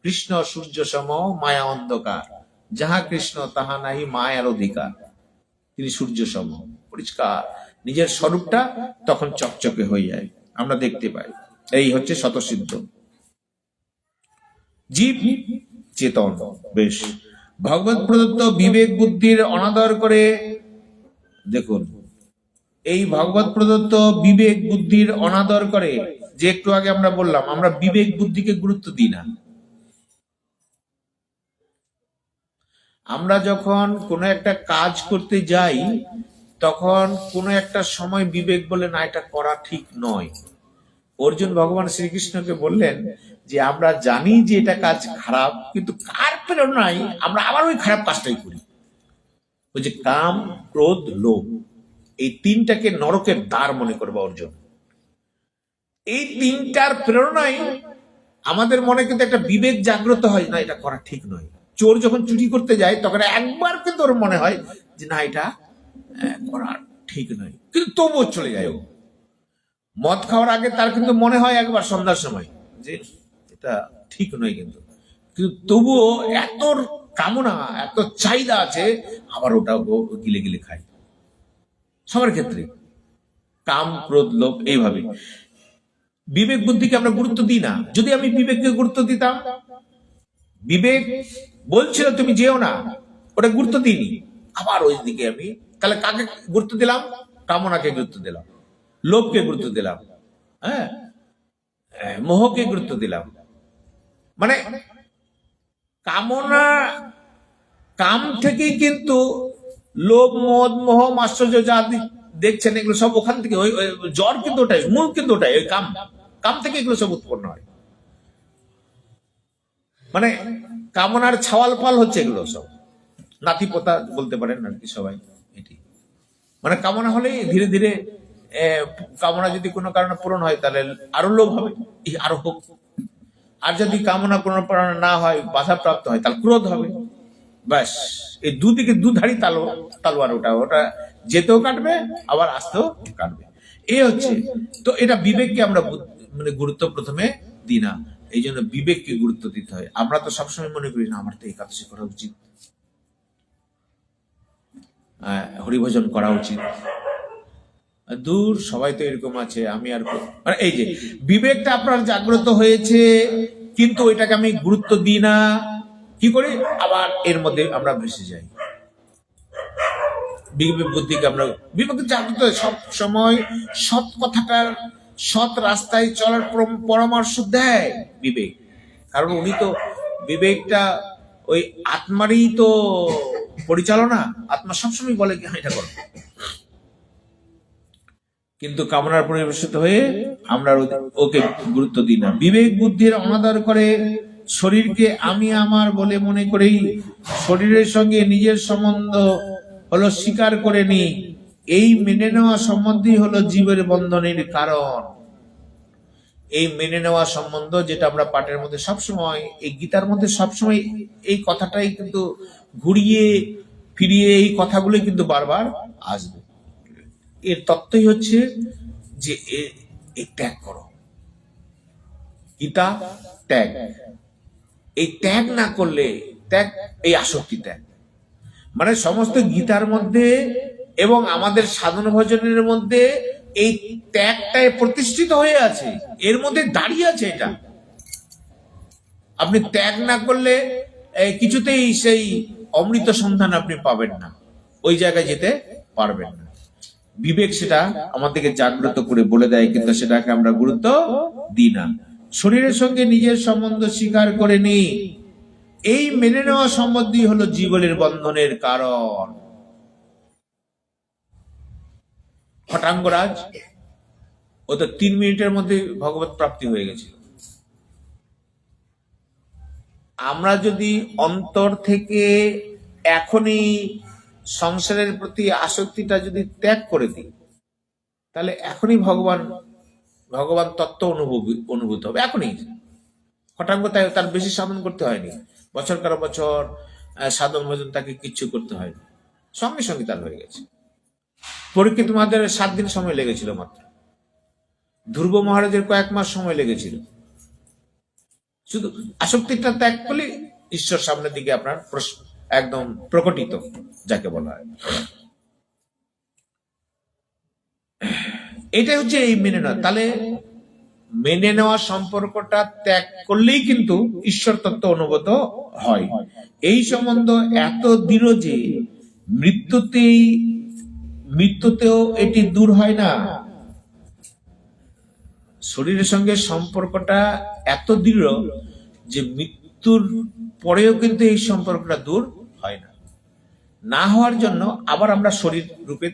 কৃষ্ণ সূর্য সম, মায়া অন্ধকার। যাহা কৃষ্ণ তাহা নাই মায়ার অধিকার। তিনি সূর্য সম, পরিষ্কার। নিজের স্বরূপটা তখন চকচকে হয়ে যায়, আমরা দেখতে পাই। এই হচ্ছে স্বতঃসিদ্ধ জীব চেতন। বেশ, ভগবত প্রদত্ত বিবেক বুদ্ধির অনাদর করে, দেখুন এই ভগবত প্রদত্ত বিবেক বুদ্ধির অনাদর করে, যে একটু আগে আমরা বললাম আমরা বিবেক বুদ্ধিকে গুরুত্ব দিই না। আমরা যখন কোনো একটা কাজ করতে যাই, তখন কোনো একটা সময় বিবেক বলে না, এটা করা ঠিক নয়। অর্জুন ভগবান শ্রীকৃষ্ণকে বললেন যে আমরা জানি যে এটা কাজ খারাপ, কিন্তু কার প্রেরণায় আমরা আবার ওই খারাপ কাজটাই করি। ওই যে কাম, ক্রোধ, লোভ, এই তিনটাকে নরকের দ্বার মনে করবা অর্জুন। এই তিনটার প্রেরণায় আমাদের মনে কিন্তু একটা বিবেক জাগ্রত হয়, না এটা করা ঠিক নয়। চোর যখন চুরি করতে যায়, তখন একবার কিন্তু ওর মনে হয় যে না এটা করা ঠিক নয়, কিন্তু তবুও চলে যায়। ও মদ খাওয়ার আগে তার কিন্তু মনে হয় একবার সন্ধ্যার সময় যে এটা ঠিক নয়, কিন্তু তবুও এত কামনা, এত চাহিদা আছে, আবার ওটা গিলে গিলে খায়। সবার ক্ষেত্রে কাম, ক্রোধ, লোভ এইভাবে। বিবেক বুদ্ধিকে আমরা গুরুত্ব দিই না। যদি আমি বিবেককে গুরুত্ব দিতাম, বিবেক বলছিল তুমি যেও না, ওটা গুরুত্ব দিইনি, আবার ওই দিকে আমি তাহলে কাকে গুরুত্ব দিলাম? কামনাকে গুরুত্ব দিলাম, লোভকে গুরুত্ব দিলাম, হ্যাঁ, মোহকে গুরুত্ব দিলাম। মানে কামনা, কাম থেকেই কিন্তু লোভ, মদ, মোহ, মাশ্চর্য যা দেখছেন এগুলো সব ওখান থেকে, ওই জ্বর কিন্তু ওটাই, মূল কিন্তু ওটাই, ওই কাম। কাম থেকে এগুলো সব উৎপন্ন হয়। মানে কামনার ছাওয়াল পাল হচ্ছে এগুলো সব, নাতি পোতা বলতে পারেন আর কি সবাই। এটি মানে কামনা হলে ধীরে ধীরে কামনা যদি কোনো কারণে পূরণ হয়, তাহলে আরো লোভ হবে, আরো হোক। আর যদি কামনা কোনো কারণে না হয়, বাধাপ্রাপ্ত হয়, তাহলে ক্রোধ হবে। ব্যাস, এই দুদিকে দুধারী তালোয়ার। ওটা ওটা যেতেও কাটবে, আবার আসতেও কাটবে। এই হচ্ছে তো, এটা বিবেককে আমরা মানে গুরুত্ব প্রথমে দিই না। এই জন্য বিবেককে গুরুত্ব দিতে হয়। আমরা তো সবসময় মনে করি না আমার তো একাদশী করা উচিত, হরিভজন করা উচিত। দূর, সবাই তো এরকম আছে, আমি আর মানে এই যে বিবেকটা আপনার জাগ্রত হয়েছে, কিন্তু এটাকে আমি গুরুত্ব দিই না। কি করি? আবার এর মধ্যে আমরা ভেসে যাই। বিবেক বুদ্ধিকে আমরা, বিবেক জাগ্রত সব সময় সৎ কথাটার, সৎ রাস্তায় চলার পরামর্শ দেয় বিবেক। কারণ উনি তো, বিবেকটা ওই আত্মারই তো পরিচালনা। আত্মা সবসময় বলে কি এটা করো, কিন্তু কামনার পরিবেশিত হয়ে আমরা ওকে গুরুত্ব দিই না। বিবেক বুদ্ধির অনাদর করে, শরীরকে আমি আমার বলে মনে করেই শরীরের সঙ্গে নিজের সম্বন্ধ হলো স্বীকার করে নি। এই মেনে নেওয়া সম্বন্ধই হলো জীবের বন্ধনের কারণ। এই মেনে নেওয়া সম্বন্ধ, যেটা আমরা পাঠের মধ্যে সবসময়, এই গীতার মধ্যে সবসময় এই কথাটাই কিন্তু ঘুরিয়ে ফিরিয়ে এই কথাগুলোই কিন্তু বারবার আসবে। এর তত্ত্বই হচ্ছে যে এই ত্যাগ করো। গীতা ত্যাগ, এই ত্যাগ না করলে, ত্যাগ এই আসক্তি ত্যাগ, মানে সমস্ত গীতার মধ্যে এবং আমাদের সাধন ভজনের মধ্যে এই ত্যাগটাই প্রতিষ্ঠিত হয়ে আছে, এর মধ্যে দাঁড়িয়ে আছে এটা। আপনি ত্যাগ না করলে কিছুতেই সেই অমৃত সন্ধান আপনি পাবেন না, ওই জায়গায় যেতে পারবেন না। বিবেক সেটা আমাদেরকে জাগ্রত করে বলে দেয়, কিন্তু সেটাকে আমরা গুরুত্ব দিই না। শরীরের সঙ্গে নিজের সম্বন্ধ স্বীকার করে নি, এই মেনে নেওয়া সম্বন্ধই হলো জীবনের বন্ধনের কারণ। খটাঙ্গরাজ ও তো 3 মিনিটের মধ্যে ভগবত প্রাপ্তি হয়ে গেছিল। আমরা যদি অন্তর থেকে এখনই সংসারের প্রতি আসক্তিটা যদি ত্যাগ করে দিই, তাহলে এখনই ভগবান তত্ত্ব অনুভূত হবে এখনই। হঠাৎ তাই তার বেশি সাধন করতে হয়নি, বছর কারো বছর সাধন ভজন তাকে কিচ্ছু করতে হয়নি, সঙ্গে সঙ্গে তার হয়ে গেছে। পরীক্ষিত মহারাজের 7 দিন সময় লেগেছিল মাত্র, ধ্রুব মহারাজের কয়েক মাস সময় লেগেছিল। শুধু আসক্তিটা ত্যাগ করলে ঈশ্বর সামনের দিকে আপনার একদম প্রকটিত, যাকে বলা হয়। এটাই হচ্ছে এই মেনে নেওয়া। তাহলে মেনে নেওয়া সম্পর্কটা ত্যাগ করলেই কিন্তু ঈশ্বর তত্ত্ব অনুভূত হয়। এই সম্বন্ধ এত দৃঢ় যে মৃত্যুতেও এটি দূর হয় না। শরীরের সঙ্গে সম্পর্কটা এত দৃঢ় যে মৃত্যুর পরেও কিন্তু এই সম্পর্কটা দূর হয় না। না হওয়ার জন্য আবার আমরা শরীর রূপে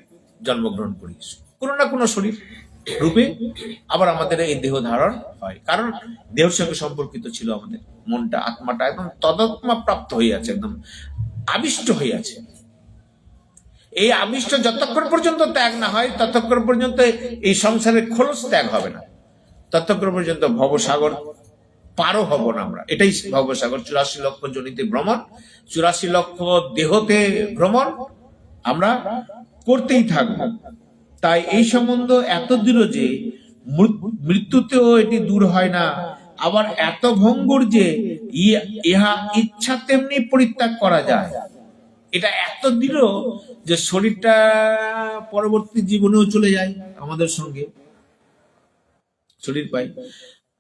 জন্মগ্রহণ করি, কোনো না কোনো শরীর রূপে আবার আমাদের এই দেহ ধারণ হয়। কারণ দেহের সঙ্গে সম্পর্কিত ছিল আমাদের মনটা, আত্মাটা একদম তদাত্মা প্রাপ্ত হয়ে আছে, একদম আবিষ্ট হয়ে আছে। এই আবিষ্ট যতক্ষণ পর্যন্ত ত্যাগ না হয় ততক্ষণ পর্যন্ত এই সংসারের খোলস ত্যাগ হবে না, ততক্ষণ পর্যন্ত ভবসাগর পারও হব না আমরা। এটাই ভবসাগর, 84 লক্ষ জনিতে ভ্রমণ, 84 লক্ষ দেহতে ভ্রমণ আমরা করতেই থাকব। তাই এই সম্বন্ধ এত দৃঢ় যে মৃত্যুতেও এটি দূর হয় না, আবার এত ভঙ্গুর যে ইহা ইচ্ছা তেমনি পরিত্যাগ করা যায়। এটা এত দৃঢ় যে শরীরটা পরবর্তী জীবনেও চলে যায় আমাদের সঙ্গে, শরীর পাই।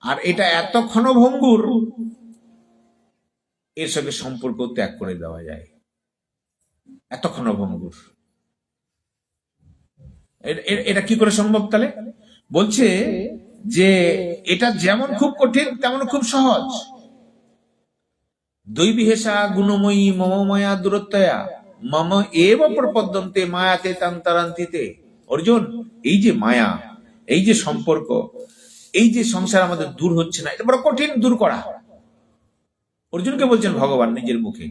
আর এটা এত ক্ষণভঙ্গুর, এর সঙ্গে সম্পর্ক ত্যাগ করে দেওয়া যায়, এত ক্ষণভঙ্গুর। এটা কি করে সম্ভব? তাহলে বলছে যে এটা যেমন খুব কঠিন তেমন খুব সহজ। দৈবিহেষা গুণময়ী মম মায়া দূরত্বয়া মম এব প্রপদ্যন্তে মায়াতে তান্তরান্তিতে। অর্জুন, এই যে মায়া, এই যে সম্পর্ক, এই যে সংসার আমাদের দূর হচ্ছে না, এটা বড় কঠিন দূর করা। অর্জুনকে বলছেন ভগবান নিজের মুখে,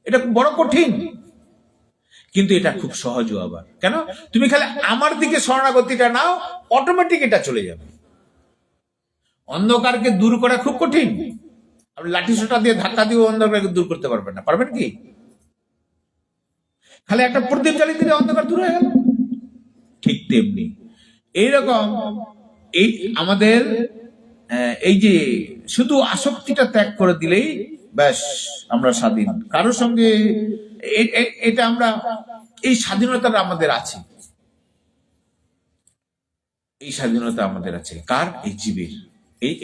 এটা বড় কঠিন, কিন্তু এটা খুব সহজও আবার। কেন? তুমি খালি আমার দিকে শরণাগতিটা নাও, অটোমেটিক এটা চলে যাবে। অন্ধকারকে দূর করা খুব কঠিন, আপনি লাঠি সোটা দিয়ে ধাক্কা দিয়ে অন্ধকারকে দূর করতে পারবেন না। পারবেন কি? খালি একটা প্রদীপ জ্বালিয়ে দিলে অন্ধকার দূর হয়ে গেল। ঠিক তেমনি এইরকম এই আমাদের এই যে শুধু আসক্তিটা ত্যাগ করে দিলেই ব্যাস আমরা স্বাধীন। কারোর সঙ্গে এটা আমরা, এই স্বাধীনতাটা আমাদের আছে, এই স্বাধীনতা আমাদের আছে। কার? এই জীবের।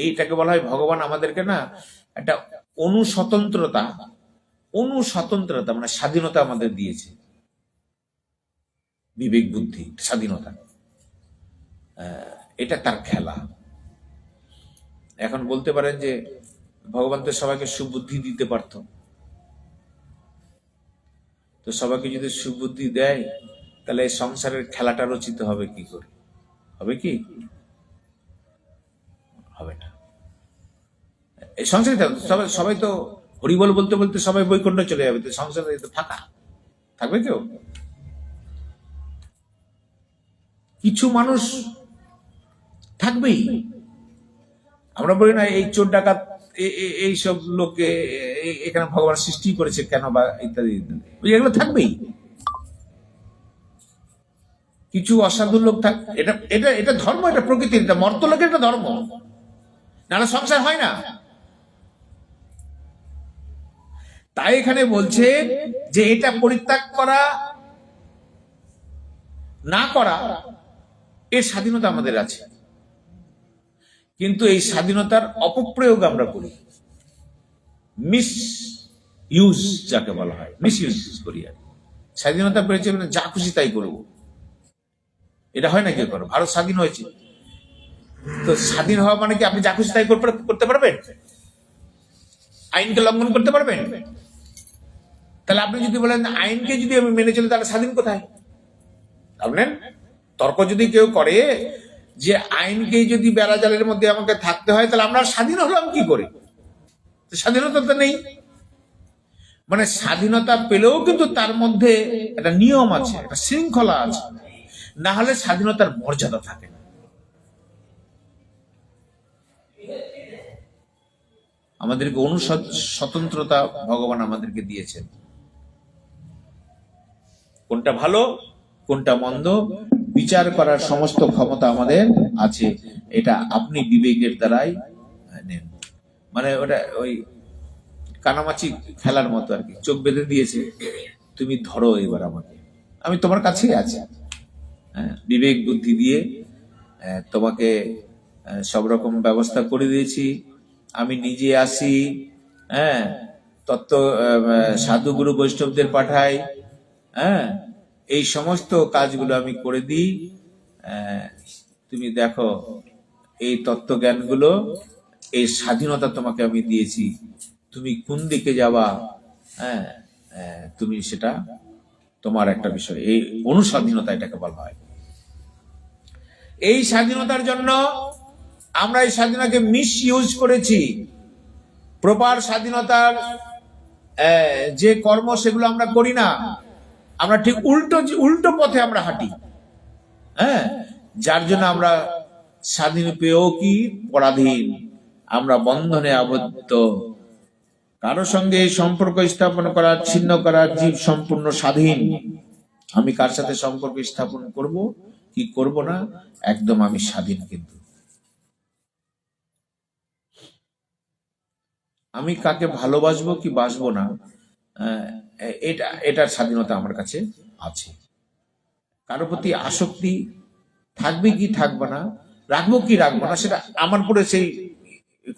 এইটাকে বলা হয় ভগবান আমাদেরকে না একটা অনুস্বতন্ত্রতা মানে স্বাধীনতা আমাদের দিয়েছে, বিবেক বুদ্ধি স্বাধীনতা, এটা তার খেলা। এখন বলতে পারেন যে ভগবান তো সবাইকে সুবুদ্ধি দিতে পারত, তো সবাইকে যদি সুবুদ্ধি দেয় তাহলে সংসারের খেলাটা রচিত হবে কি করে? হবে কি? হবে না। এই সংসারে সবাই তো হরিবল বলতে বলতে সবাই বৈকুণ্ঠ চলে যাবে, তো সংসারে ফাঁকা থাকবে কেউ? কিছু মানুষ থাকবেই। আমরা বলি না এই চোর ডাকাত এইসব লোককে এখানে ভগবান সৃষ্টি করেছে কেন, বা ইত্যাদি ইত্যাদি, এগুলো থাকবেই। কিছু অসাধু লোক থাক, এটা এটা এটা ধর্ম, এটা প্রকৃতির, এটা মর্তলোকের একটা ধর্ম, নাহলে সংসার হয় না। তাই এখানে বলছে যে এটা পরিত্যাগ করা না করা, এর স্বাধীনতা আমাদের আছে, কিন্তু এই স্বাধীনতার অপপ্রয়োগ আমরা করি, মিস ইউজ যাকে বলা হয়, মিস ইউজ করি। আর স্বাধীনতা পেয়েছে যা খুশি তাই করবো, এটা হয় না কেউ করো। ভারত স্বাধীন হয়েছে, তো স্বাধীন হওয়া মানে কি আপনি যা খুশি তাই করতে পারবেন? আইনকে লঙ্ঘন করতে পারবেন? তাহলে আপনি যদি বলেন আইনকে যদি আমি মেনে চলি তাহলে স্বাধীন কোথায়? ভাবলেন, তর্ক যদি কেউ করে যে আইনকেই যদি বেড়াজালের মধ্যে আমাকে থাকতে হয়, তাহলে আমরা স্বাধীন হলাম কি করে? স্বাধীনতা তো নেই। মানে স্বাধীনতা পেলেও কিন্তু তার মধ্যে একটা নিয়ম আছে, একটা শৃঙ্খলা আছে, না হলে স্বাধীনতার মর্যাদা থাকে না। আমাদেরকে স্বতন্ত্রতা ভগবান আমাদেরকে দিয়েছেন। কোনটা ভালো কোনটা মন্দ বিচার করার সমস্ত ক্ষমতা আমাদের আছে। এটা আপনি বিবেকের দ্বারাই নেন। মানে ওটা ওই কানামাছি খেলার মতো আর কি, চোখ বেঁধে দিয়েছে, তুমি ধরো এবার আমাকে, আমি তোমার কাছেই আছি। হ্যাঁ, বিবেক বুদ্ধি দিয়ে তোমাকে সব রকম ব্যবস্থা করে দিয়েছি। আমি নিজে আসি, হ্যাঁ, তত্ত্ব সাধু গুরু বৈষ্ণবদের পাঠাই, হ্যাঁ, এই সমস্ত কাজগুলো আমি করে দিই। তুমি দেখো এই তত্ত্ব জ্ঞানগুলো, এই স্বাধীনতা তোমাকে আমি দিয়েছি, তুমি কোন দিকে যাবা, হ্যাঁ, তুমি সেটা তোমার একটা বিষয়। এই অনুস্বাধীনতা এটাকে বলা হয়। এই স্বাধীনতার জন্য আমরা এই স্বাধীনতাকে মিস ইউজ করেছি। প্রপার স্বাধীনতার যে কর্ম সেগুলো আমরা করি না, আমরা ঠিক উল্টো পথে আমরা হাঁটি। হ্যাঁ, যার জন্য আমরা স্বাধীন পেয়েও কি পরাধীন, আমরা বন্ধনে আবদ্ধ। কারো সঙ্গে সম্পর্ক স্থাপন করার ছিন্ন করার জীব সম্পূর্ণ স্বাধীন। আমি কার সাথে সম্পর্ক স্থাপন করব কি করব না, একদম আমি স্বাধীন। কিন্তু আমি কাকে ভালোবাসবো কি বাসবো না, এটার স্বাধীনতা আমার কাছে আছে। কারো প্রতি আসক্তি থাকবে কি থাকবে না, রাখবো কি রাখবো না, সেটা আমার পরে সেই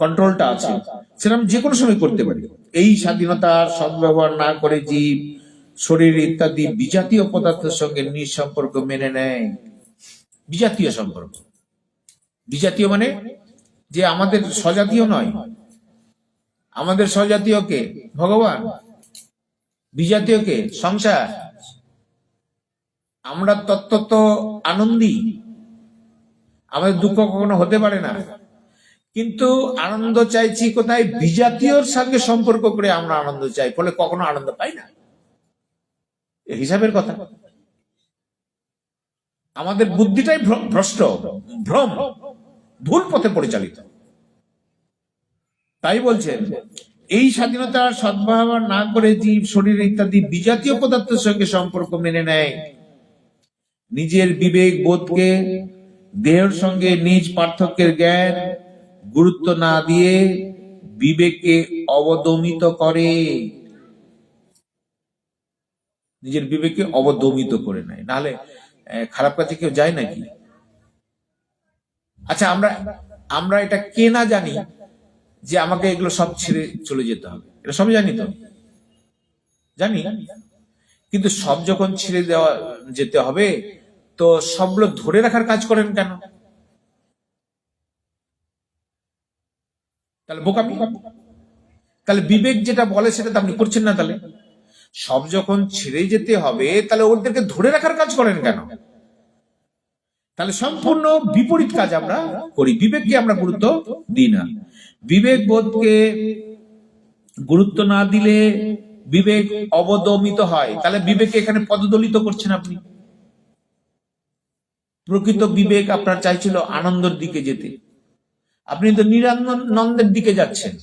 কন্ট্রোলটা আছে, সেটা আমি যে কোনো সময় করতে পারি। এই স্বাধীনতার সদ্ব্যবহার না করে জীব শরীর ইত্যাদি বিজাতীয় পদার্থের সঙ্গে নিঃসম্পর্ক মেনে নেয়। বিজাতীয় সম্পর্ক, বিজাতীয় মানে যে আমাদের স্বজাতীয় নয়। আমাদের স্বজাতীয় কে? ভগবান। বিজাতীয় কে? সংসার। আমরা তত্ত্বত আনন্দী, আমাদের দুঃখ কখনো হতে পারে না, কিন্তু আনন্দ চাইছি কোথায়? বিজাতীয়র সঙ্গে সম্পর্ক করে আমরা আনন্দ চাই, ফলে কখনো আনন্দ পাই না। হিসাবের কথা। আমাদের বুদ্ধিটাই ভ্রষ্ট, ভ্রম, ভুল পথে পরিচালিত। তাই বলছেন এই স্বাধীনতার সদ্ব্যবহার না করে জীব শরীর ইত্যাদি বিজাতীয় পদার্থের সঙ্গে সম্পর্ক মেনে নেয়। নিজের বিবেক বোধকে দেহের সঙ্গে নিজ পার্থক্যের জ্ঞান গুরুত্ব না দিয়ে বিবেককে অবদমিত করে। নিজের বিবেককে অবদমিত করে নেয়, নাহলে খারাপ কাজে কেউ যায় নাকি? আচ্ছা, আমরা এটা কে না জানি যে আমাকে এগুলো সব ছেড়ে চলে যেতে হবে? এটা সবই জানি, তো জানি, কিন্তু সব যখন ছেড়ে দেওয়া যেতে হবে, তো সবগুলো ধরে রাখার কাজ করেন কেন? তাহলে বোকামি। তাহলে বিবেক যেটা বলে সেটা তো আপনি করছেন না। তাহলে সব যখন ছেড়ে যেতে হবে, তাহলে ওদেরকে ধরে রাখার কাজ করেন কেন? তাহলে সম্পূর্ণ বিপরীত কাজ আমরা করি। বিবেককে আমরা গুরুত্ব দিই না। বিবেক বোধকে গুরুত্ব না দিলে বিবেক অবদমিত হয়। তাহলে বিবেককে এখানে পদদলিত করছেন আপনি। প্রকৃত বিবেক আপনার চাইছিল আনন্দের দিকে যেতে, আপনি তো নিরানন্দের দিকে যাচ্ছেন।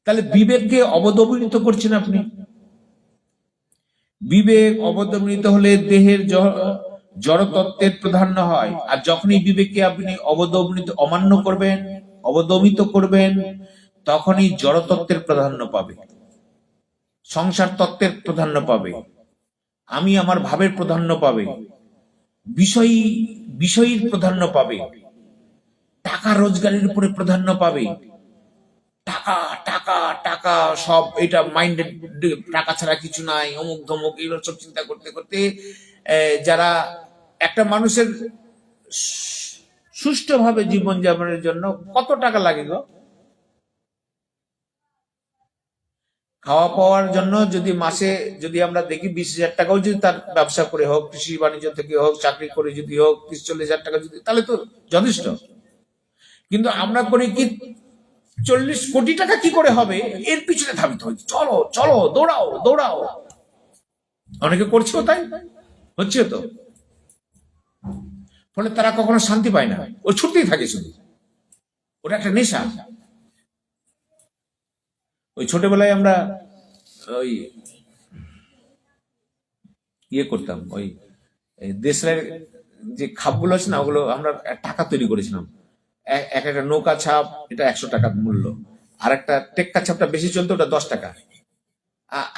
তাহলে বিবেককে অবদমিত করছেন আপনি। বিবেক অবদমিত হলে দেহের জড়তত্ত্বের প্রাধান্য হয়, আর যখনই বিবেককে আপনি অমান্য করবেন, অবদমিত করবেন, তখনই জড়তত্ত্বের প্রাধান্য পাবে, সংসার তত্ত্বের প্রাধান্য পাবে, আমি আমার ভাবের প্রাধান্য পাবে, বিষয়ীর প্রাধান্য পাবে, টাকা রোজগারের উপরে প্রাধান্য পাবে। টাকা টাকা টাকা সব, এটা মাইন্ডেড, টাকা ছাড়া কিছু নাই, অমুক ধমুক, এগুলো সব চিন্তা করতে করতে যারা একটা মানুষের সুষ্ঠুভাবে জীবনযাপনের জন্য কত টাকা লাগে গো? খাওয়া পাওয়ার জন্য যদি মাসে যদি আমরা দেখি 20,000 টাকাও যদি তার ব্যবসা করে হোক, কৃষি বাণিজ্য থেকে হোক, চাকরি করে যদি হোক, 30-40 হাজার টাকা যদি, তাহলে তো যথেষ্ট। কিন্তু আমরা করি কি, 40 কোটি টাকা কি করে হবে এর পিছনে ধাবিত হয়েছে, চলো চলো দৌড়াও দৌড়াও। অনেকে করছেও, তাই হচ্ছে তো। ফলে তারা কখনো শান্তি পায় না, ও ছুটতেই থাকে শুধু, ওটা একটা নেশা। ওই ছোটবেলায় আমরা ওই ইয়ে করতাম, ওই দেশের যে খাপগুলো আছে না, ওগুলো আমরা টাকা তৈরি করেছিলাম। এক একটা নৌকা ছাপ, এটা 100 টাকা মূল্য। আর একটা টেক্কা ছাপটা বেশি চলতো, ওটা 10 টাকা।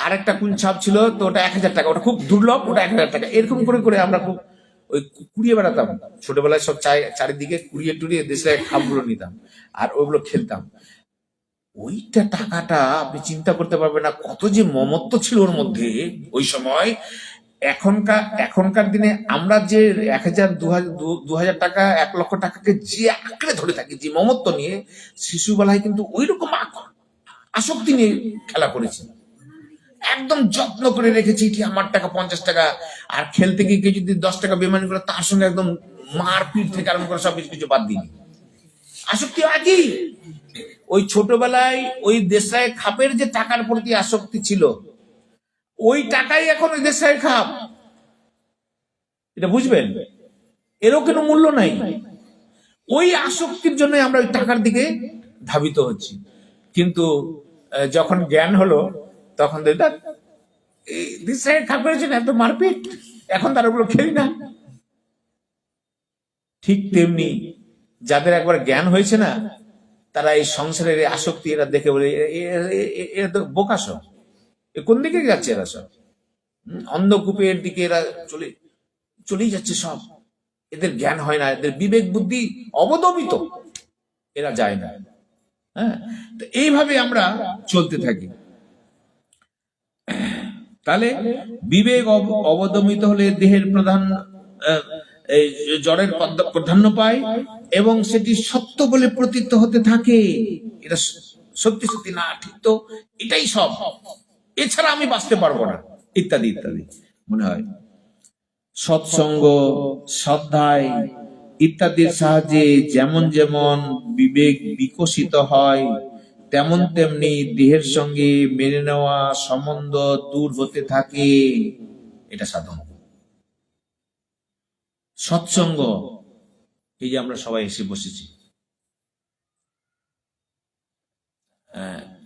আর একটা কোন ছাপ ছিল তো, ওটা 1,000 টাকা, ওটা খুব দুর্লভ, ওটা 1,000 টাকা। এরকম করে করে আমরা খুব ওই কুড়িয়ে বেড়াতাম ছোটবেলায়, সব চারিদিকে কুড়িয়ে টুড়িয়ে দেশের খাপগুলো নিতাম আর ওইগুলো খেলতাম। ওইটা টাকাটা আপনি চিন্তা করতে পারবেন না কত যে মমত্ব ছিল ওর মধ্যে ওই সময়। এখনকার দিনে আমরা যে 1,000, 2,000 টাকা, 1,00,000 টাকাকে যে আঁকড়ে ধরে থাকি যে মমত্ব নিয়ে, শিশুবেলায় কিন্তু ওই রকম আসক্তি নিয়ে খেলা করেছি। একদম যত্ন করে রেখেছি, এটি আমার টাকা, 50 টাকা। আর খেলতে গিয়ে কেউ যদি 10 টাকা বেমানি করে, তার সঙ্গে একদম মারপিট থেকে আরম্ভ করে সব কিছু বাদ দিই। আসক্তি একই। ওই ছোটবেলায় ওই দেশায় খাপের যে টাকার প্রতি আসক্তি ছিল, ওই টাকাই এখন ওই দেশায় খাপ। এটা বুঝবেন, এরও কোনো মূল্য নাই। ওই আসক্তির জন্য আমরা ওই টাকার দিকে ধাবিত হচ্ছি। কিন্তু যখন জ্ঞান হলো, তখন দেশায় খাপের জন্য এত মারপিট, এখন তার ওগুলো খেলি না। ঠিক তেমনি যাদের একবার জ্ঞান হয়েছে না, তারা এই সংসারের আসক্তি এরা দেখে বলে, এরা তো বোকা সব, কোন দিকে যাচ্ছে এরা সব, অন্ধকূপের দিকে এরা চলেই যাচ্ছে সব। এদের জ্ঞান হয় না, এদের বিবেক বুদ্ধি অবদমিত, এরা যায় না। হ্যাঁ, তো এইভাবে আমরা চলতে থাকি। তাহলে বিবেক অবদমিত হলে দেহের প্রধান জড়ের প্রাধান্য পায় এবং সেটি সত্য বলে প্রতীত হতে থাকে। এটা সত্যি সত্যি না, ঠিক তো, এটাই সব, এছাড়া আমি বাঁচতে পারবো না, ইত্যাদি ইত্যাদি মনে হয়। সৎসঙ্গ, শ্রদ্ধায় ইত্যাদির সাহায্যে যেমন যেমন বিবেক বিকশিত হয়, তেমন তেমনি দেহের সঙ্গে মেনে নেওয়া সম্বন্ধ দূর হতে থাকে। এটা সাধন। সৎসঙ্গ, এই যে আমরা সবাই এসে বসেছি,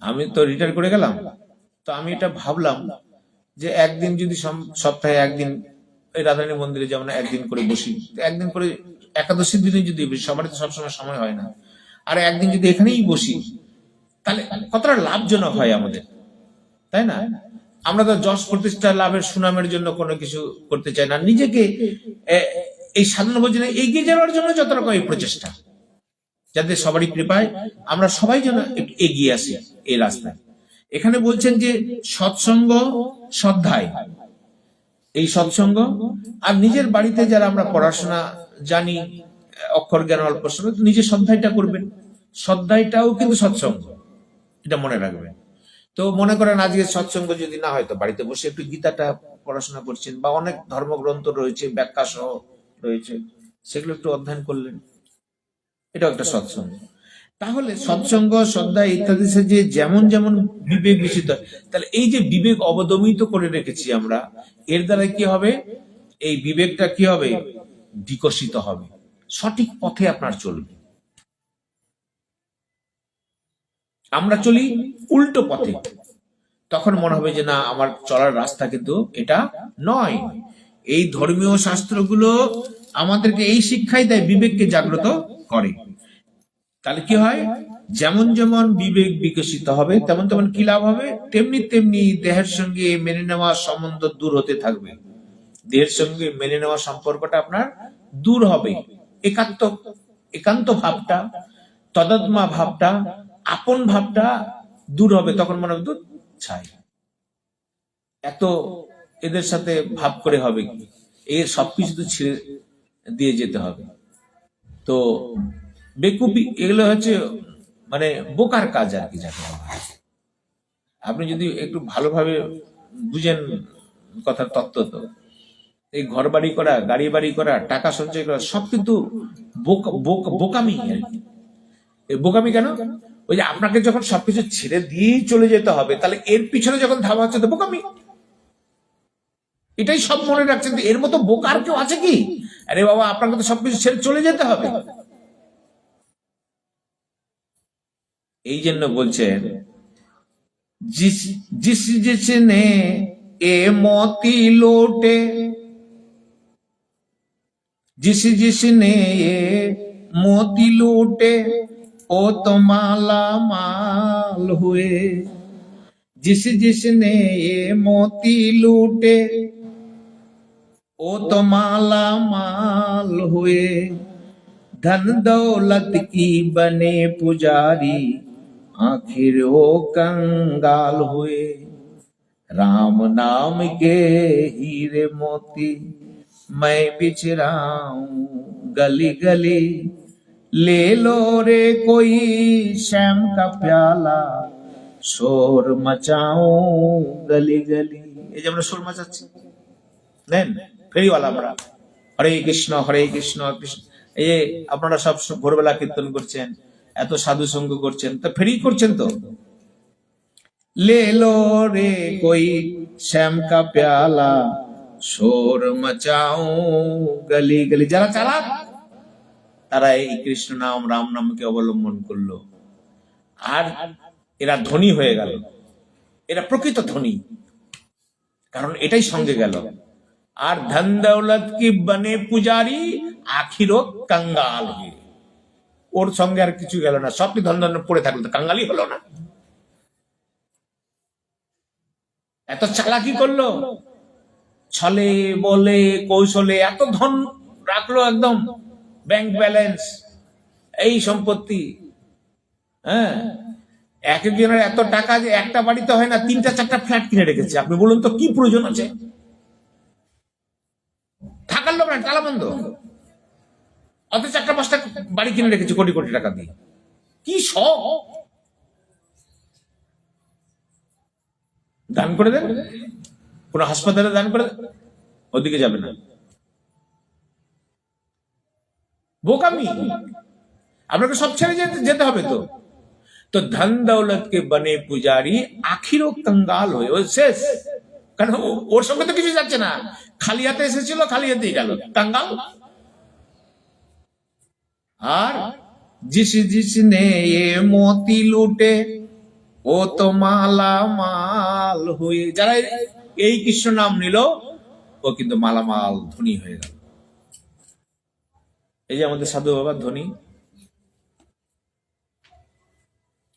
আমি তো রিটায়ার করে গেলাম, তো আমি এটা ভাবলাম যে একদিন যদি সপ্তাহে একদিন এই রাধারানী মন্দিরে যেমন একদিন করে বসি, একদিন করে একাদশীর দিনে যদি বসি, সবারই তো সবসময় সময় হয় না, আর একদিন যদি এখানেই বসি, তাহলে কতটা লাভজনক হয় আমাদের, তাই না? আমরা তো যশ প্রতিষ্ঠা লাভের সুনামের জন্য কোনো কিছু করতে চাই না, নিজেকে এই সাধন ভোজনে এগিয়ে যাওয়ার জন্য যত রকম এই প্রচেষ্টা, যাতে সবারই কৃপায় আমরা সবাই যেন এগিয়ে আসি এই রাস্তায়। এখানে বলছেন যে সৎসঙ্গ, শ্রদ্ধায়, এই সৎসঙ্গ, আর নিজের বাড়িতে যারা আমরা পড়াশোনা জানি, অক্ষর জ্ঞান অল্প সময়, নিজের শ্রদ্ধাইটা করবেন। শ্রদ্ধাইটাও কিন্তু সৎসঙ্গ, এটা মনে রাখবেন। তো মনে করেন আজকে সৎসঙ্গ যদি না হয়, তো বাড়িতে বসে একটু গীতাটা পড়াশোনা করছেন, বা অনেক ধর্মগ্রন্থ রয়েছে, ব্যাখ্যা সহ রয়েছে, সেগুলো একটু অধ্যয়ন করলেন, এটাও একটা সৎসঙ্গ। তাহলে সৎসঙ্গ, শ্রদ্ধা ইত্যাদি যে যেমন যেমন বিবেক বিচিত, তাহলে এই যে বিবেক অবদমিত করে রেখেছি আমরা, এর দ্বারা কি হবে, এই বিবেকটা কি হবে, বিকশিত হবে, সঠিক পথে আপনার চলবে। আমরা চলি উল্টো পথে, তখন মনে হবে যে না, আমার চলার রাস্তা কিন্তু এটা নয়। এই ধর্মীয় শাস্ত্রগুলো আমাদেরকে এই শিক্ষাই দেয়, বিবেককে জাগ্রত করে। তাহলে কি হয়, যেমন যেমন বিবেক বিকশিত হবে, তেমন তেমন কি লাভ হবে, তেমনি তেমনি দেহের সঙ্গে মেনে নেওয়া সম্বন্ধ দূর হতে থাকবে। দেহের সঙ্গে মেনে নেওয়া সম্পর্কটা আপনার দূর হবে, একান্ত ভাবটা, তদাত্মা ভাবটা, আপন ভাবটা দূর হবে। তখন মনে হবে দুধ ছাই, এত এদের সাথে ভাব করে হবে কি, এর সবকিছু তো ছেড়ে দিয়ে যেতে হবে। তো বেকুবি, এগুলো হচ্ছে মানে বোকার কাজ আর কি, যাকে আপনি যদি একটু ভালোভাবে বুঝেন কথার তত্ত্ব, তো এই ঘর বাড়ি করা, গাড়ি বাড়ি করা, টাকা সঞ্চয় করা সব কিন্তু বোকামি আর কি। এই বোকামি কেন? ওই যে আপনাকে যখন সবকিছু ছেড়ে দিয়েই চলে যেতে হবে, তাহলে এর পিছনে যখন ধাওয়া হচ্ছে তো বোকামি। এটাই সব মনে রাখছেন, এর মতো বোকার কেউ আছে কি? আরে বাবা, আপনাকে তো সবকিছু ছেড়ে চলে যেতে হবে। এই জন্য বলছেন, जिस जिसने ए मोती लोटे, जिस जिसने ये मोती लूटे ओ तो माला माल हुए। जिस जिसने ये मोती लूटे ओ तो माला माल हुए। धन दौलत की बने पुजारी आखिर वो कंगाल हुए। राम नाम के हीरे मोती मैं बिचराऊं गली गली। ले लो रे कोई श्याम का प्याला शोर मचाऊं गली गली। এই যে আমরা শোর মাচাচ্ছি, নেন ফেরিওয়ালা আমরা, হরে কৃষ্ণ কৃষ্ণ। এই যে আপনারা সব ভোরবেলা কীর্তন করছেন, এত সাধু সঙ্গ করছেন, তো ফেরি করছেন তো। ले लो रे कोई श्याम का प्याला शोर मचाऊं गली गली। যারা চালাক তারা এই কৃষ্ণ নাম রাম নামকে অবলম্বন করলো, আর এরা ধনী হয়ে গেল, এরা প্রকৃত ধনী, কারণ এটাই সঙ্গে গেল। আর ধন দৌলত কি বনে পুজারি আখিরও কাঙ্গাল হয়ে, ওর সঙ্গে আর কিছু গেল না, সবই ধন ধন পড়ে থাকলো, তো কাঙ্গালি হলো না? এত চালাকি করলো, ছলে বলে কৌশলে এত ধন রাখলো, একদম ব্যাংক ব্যালেন্স, এই সম্পত্তি। হ্যাঁ, এক একজনের এত টাকা যে একটা বাড়িতে হয় না, 3টা 4টা ফ্ল্যাট কিনে রেখেছে। আপনি বলুন তো কি প্রয়োজন আছে? থাকার লোক না, তালা বন্ধ, অত 4টা 5টা বাড়ি কিনে রেখেছে কোটি কোটি টাকা দিয়ে। কি শখ! দান করে দেন, কোন হাসপাতালে দান করে দেন, ওদিকে যাবে না। বোকামি। আপনাকে সব ছেড়ে যেতে হবে তো। তো ধন দৌলত কে বনে পুজারি আখিরও कंगाल হয়ে, ও শেষ, কারণ ওর সঙ্গে তো কিছু যাচ্ছে না, খালি হাতে এসেছিল, খালি হাতেই গেল, कंगाल। আর जिस जिसने ये मोती लूटे ও তো মালা মাল হয়ে, যারা এই কৃষ্ণ নাম নিল ও কিন্তু মালামাল ধনী হয়ে গেল। এই যে আমাদের সাধু বাবা ধনী,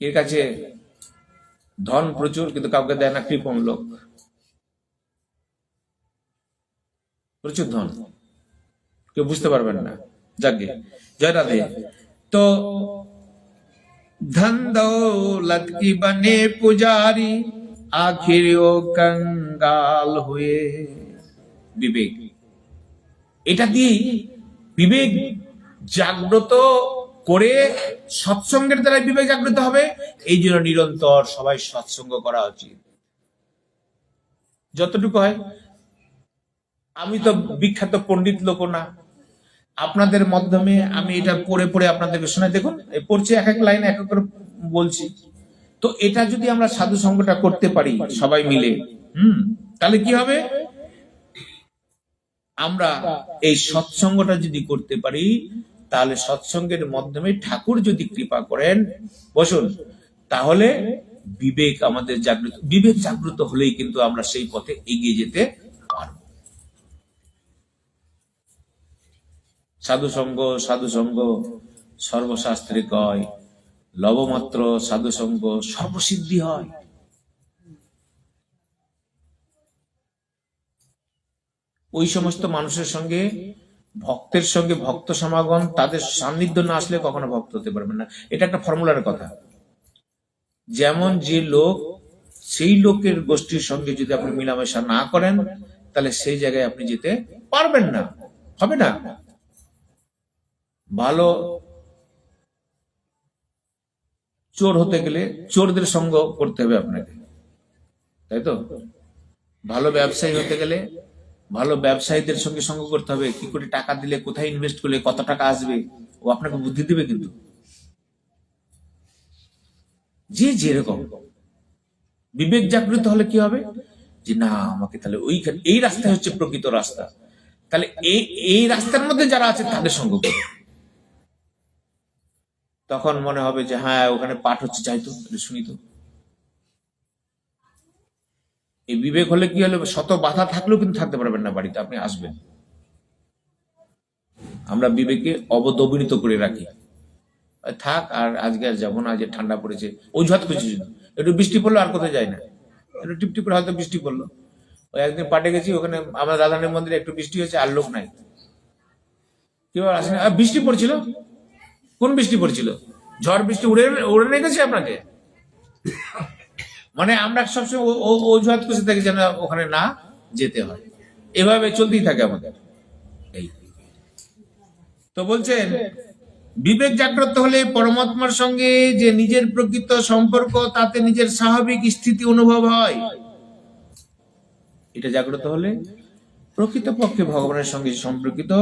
এর কাছে ধন প্রচুর, কিন্তু কাউকে দেয় না, কৃপণ লোক, প্রচুর ধন, কেউ বুঝতে পারবেন না। যাকে জয় রাধে। তো धन दौलत की बने पुजारी आखिर वो कंगाल हुए। বিবেক, এটা দিয়ে বিবেক জাগ্রত করে, সৎসঙ্গের দ্বারা বিবেক জাগ্রত হবে। এই জন্য নিরন্তর সবাই সৎসঙ্গ করা উচিত, যতটুকু হয়। আমি তো বিখ্যাত পণ্ডিত লোক না, আপনাদের মাধ্যমে আমি এটা পড়ে পড়ে আপনাদেরকে শোনাই। দেখুন, পড়ছি, এক এক লাইন এক এক করে বলছি। তো এটা যদি আমরা সাধু সঙ্গটা করতে পারি সবাই মিলে, তাহলে কি হবে? আমরা এই সৎসঙ্গটা যদি করতে পারি, তাহলে সৎসঙ্গের মাধ্যমে ঠাকুর যদি কৃপা করেন, বসুন, তাহলে বিবেক আমাদের জাগ্রত, বিবেক জাগ্রত হলেই কিন্তু আমরা সেই পথে এগিয়ে যেতে পারব। সাধু সঙ্গ সর্বশাস্ত্রে কয়, লবমাত্র সাধু সঙ্গ সর্বসিদ্ধি হয়। ওই সমস্ত মানুষের সঙ্গে, ভক্তের সঙ্গে ভক্ত সমাগম, তাদের সান্নিধ্য না আসলে কখনো ভক্ত হতে পারবেন না। এটা একটা ফর্মুলার কথা। যেমন যে লোক, সেই লোকের গোষ্ঠীর সঙ্গে যদি আপনি মিলামেশা না করেন, তাহলে সেই জায়গায় আপনি যেতে পারবেন না, হবে না। ভালো চোর হতে গেলে চোরদের সঙ্গ করতে হবে আপনাকে, তাই তো? ভালো ব্যবসায়ী হতে গেলে ভালো ব্যবসায়ীদের সঙ্গে সঙ্গ করতে হবে। কি করে টাকা দিলে, কোথায় ইনভেস্ট করলে কত টাকা আসবে, ও আপনাকে বুদ্ধি দিবে। কিন্তু যে যেরকম বিবেক জাগ্রত হলে কি হবে, যে না আমাকে তাহলে ওইখানে এই রাস্তায় হচ্ছে প্রকৃত রাস্তা, তাহলে এই রাস্তার মধ্যে যারা আছে তাদের সঙ্গ করবে। তখন মনে হবে যে হ্যাঁ ওখানে পাঠ হচ্ছে, যাই তো শুনি তো। এই বিবেক হলে কি হলে, শত বাধা থাকলেও কিন্তু থাকতে পারবেন না বাড়িতে, আপনি আসবেন। আমরা বিবেকে অবদবিত করে রাখি, থাক আর আজকে আর যাবো না, যে ঠান্ডা পড়েছে, অজুহাত খুঁজছি, একটু বৃষ্টি পড়লো আর কোথায় যায় না, একটু টিপটিপ করে হয়তো বৃষ্টি পড়লো। ওই একদিন পাটে গেছি, ওখানে আমার রাধারানীর মন্দিরে একটু বৃষ্টি হয়েছে, আর লোক নাই, কেউ আসেনি। বৃষ্টি পড়ছিল, কোন বৃষ্টি পড়ছিল? ঝড় বৃষ্টি উড়ে উড়ে নিয়ে গেছে আপনাকে। মানে আমরা সবসময় অজুহাত খুঁজে থাকি যেন ওখানে না যেতে হয়, এভাবে চলতেই থাকে আমাদের। এই তো বলছেন বিবেক জাগ্রত হলে পরমাত্মার সঙ্গে যে নিজের প্রকৃত সম্পর্ক, তাতে নিজের স্বাভাবিক স্থিতি অনুভব হয়। এটা জাগ্রত হলে প্রকৃতপক্ষে ভগবানের সঙ্গে সম্পর্কিত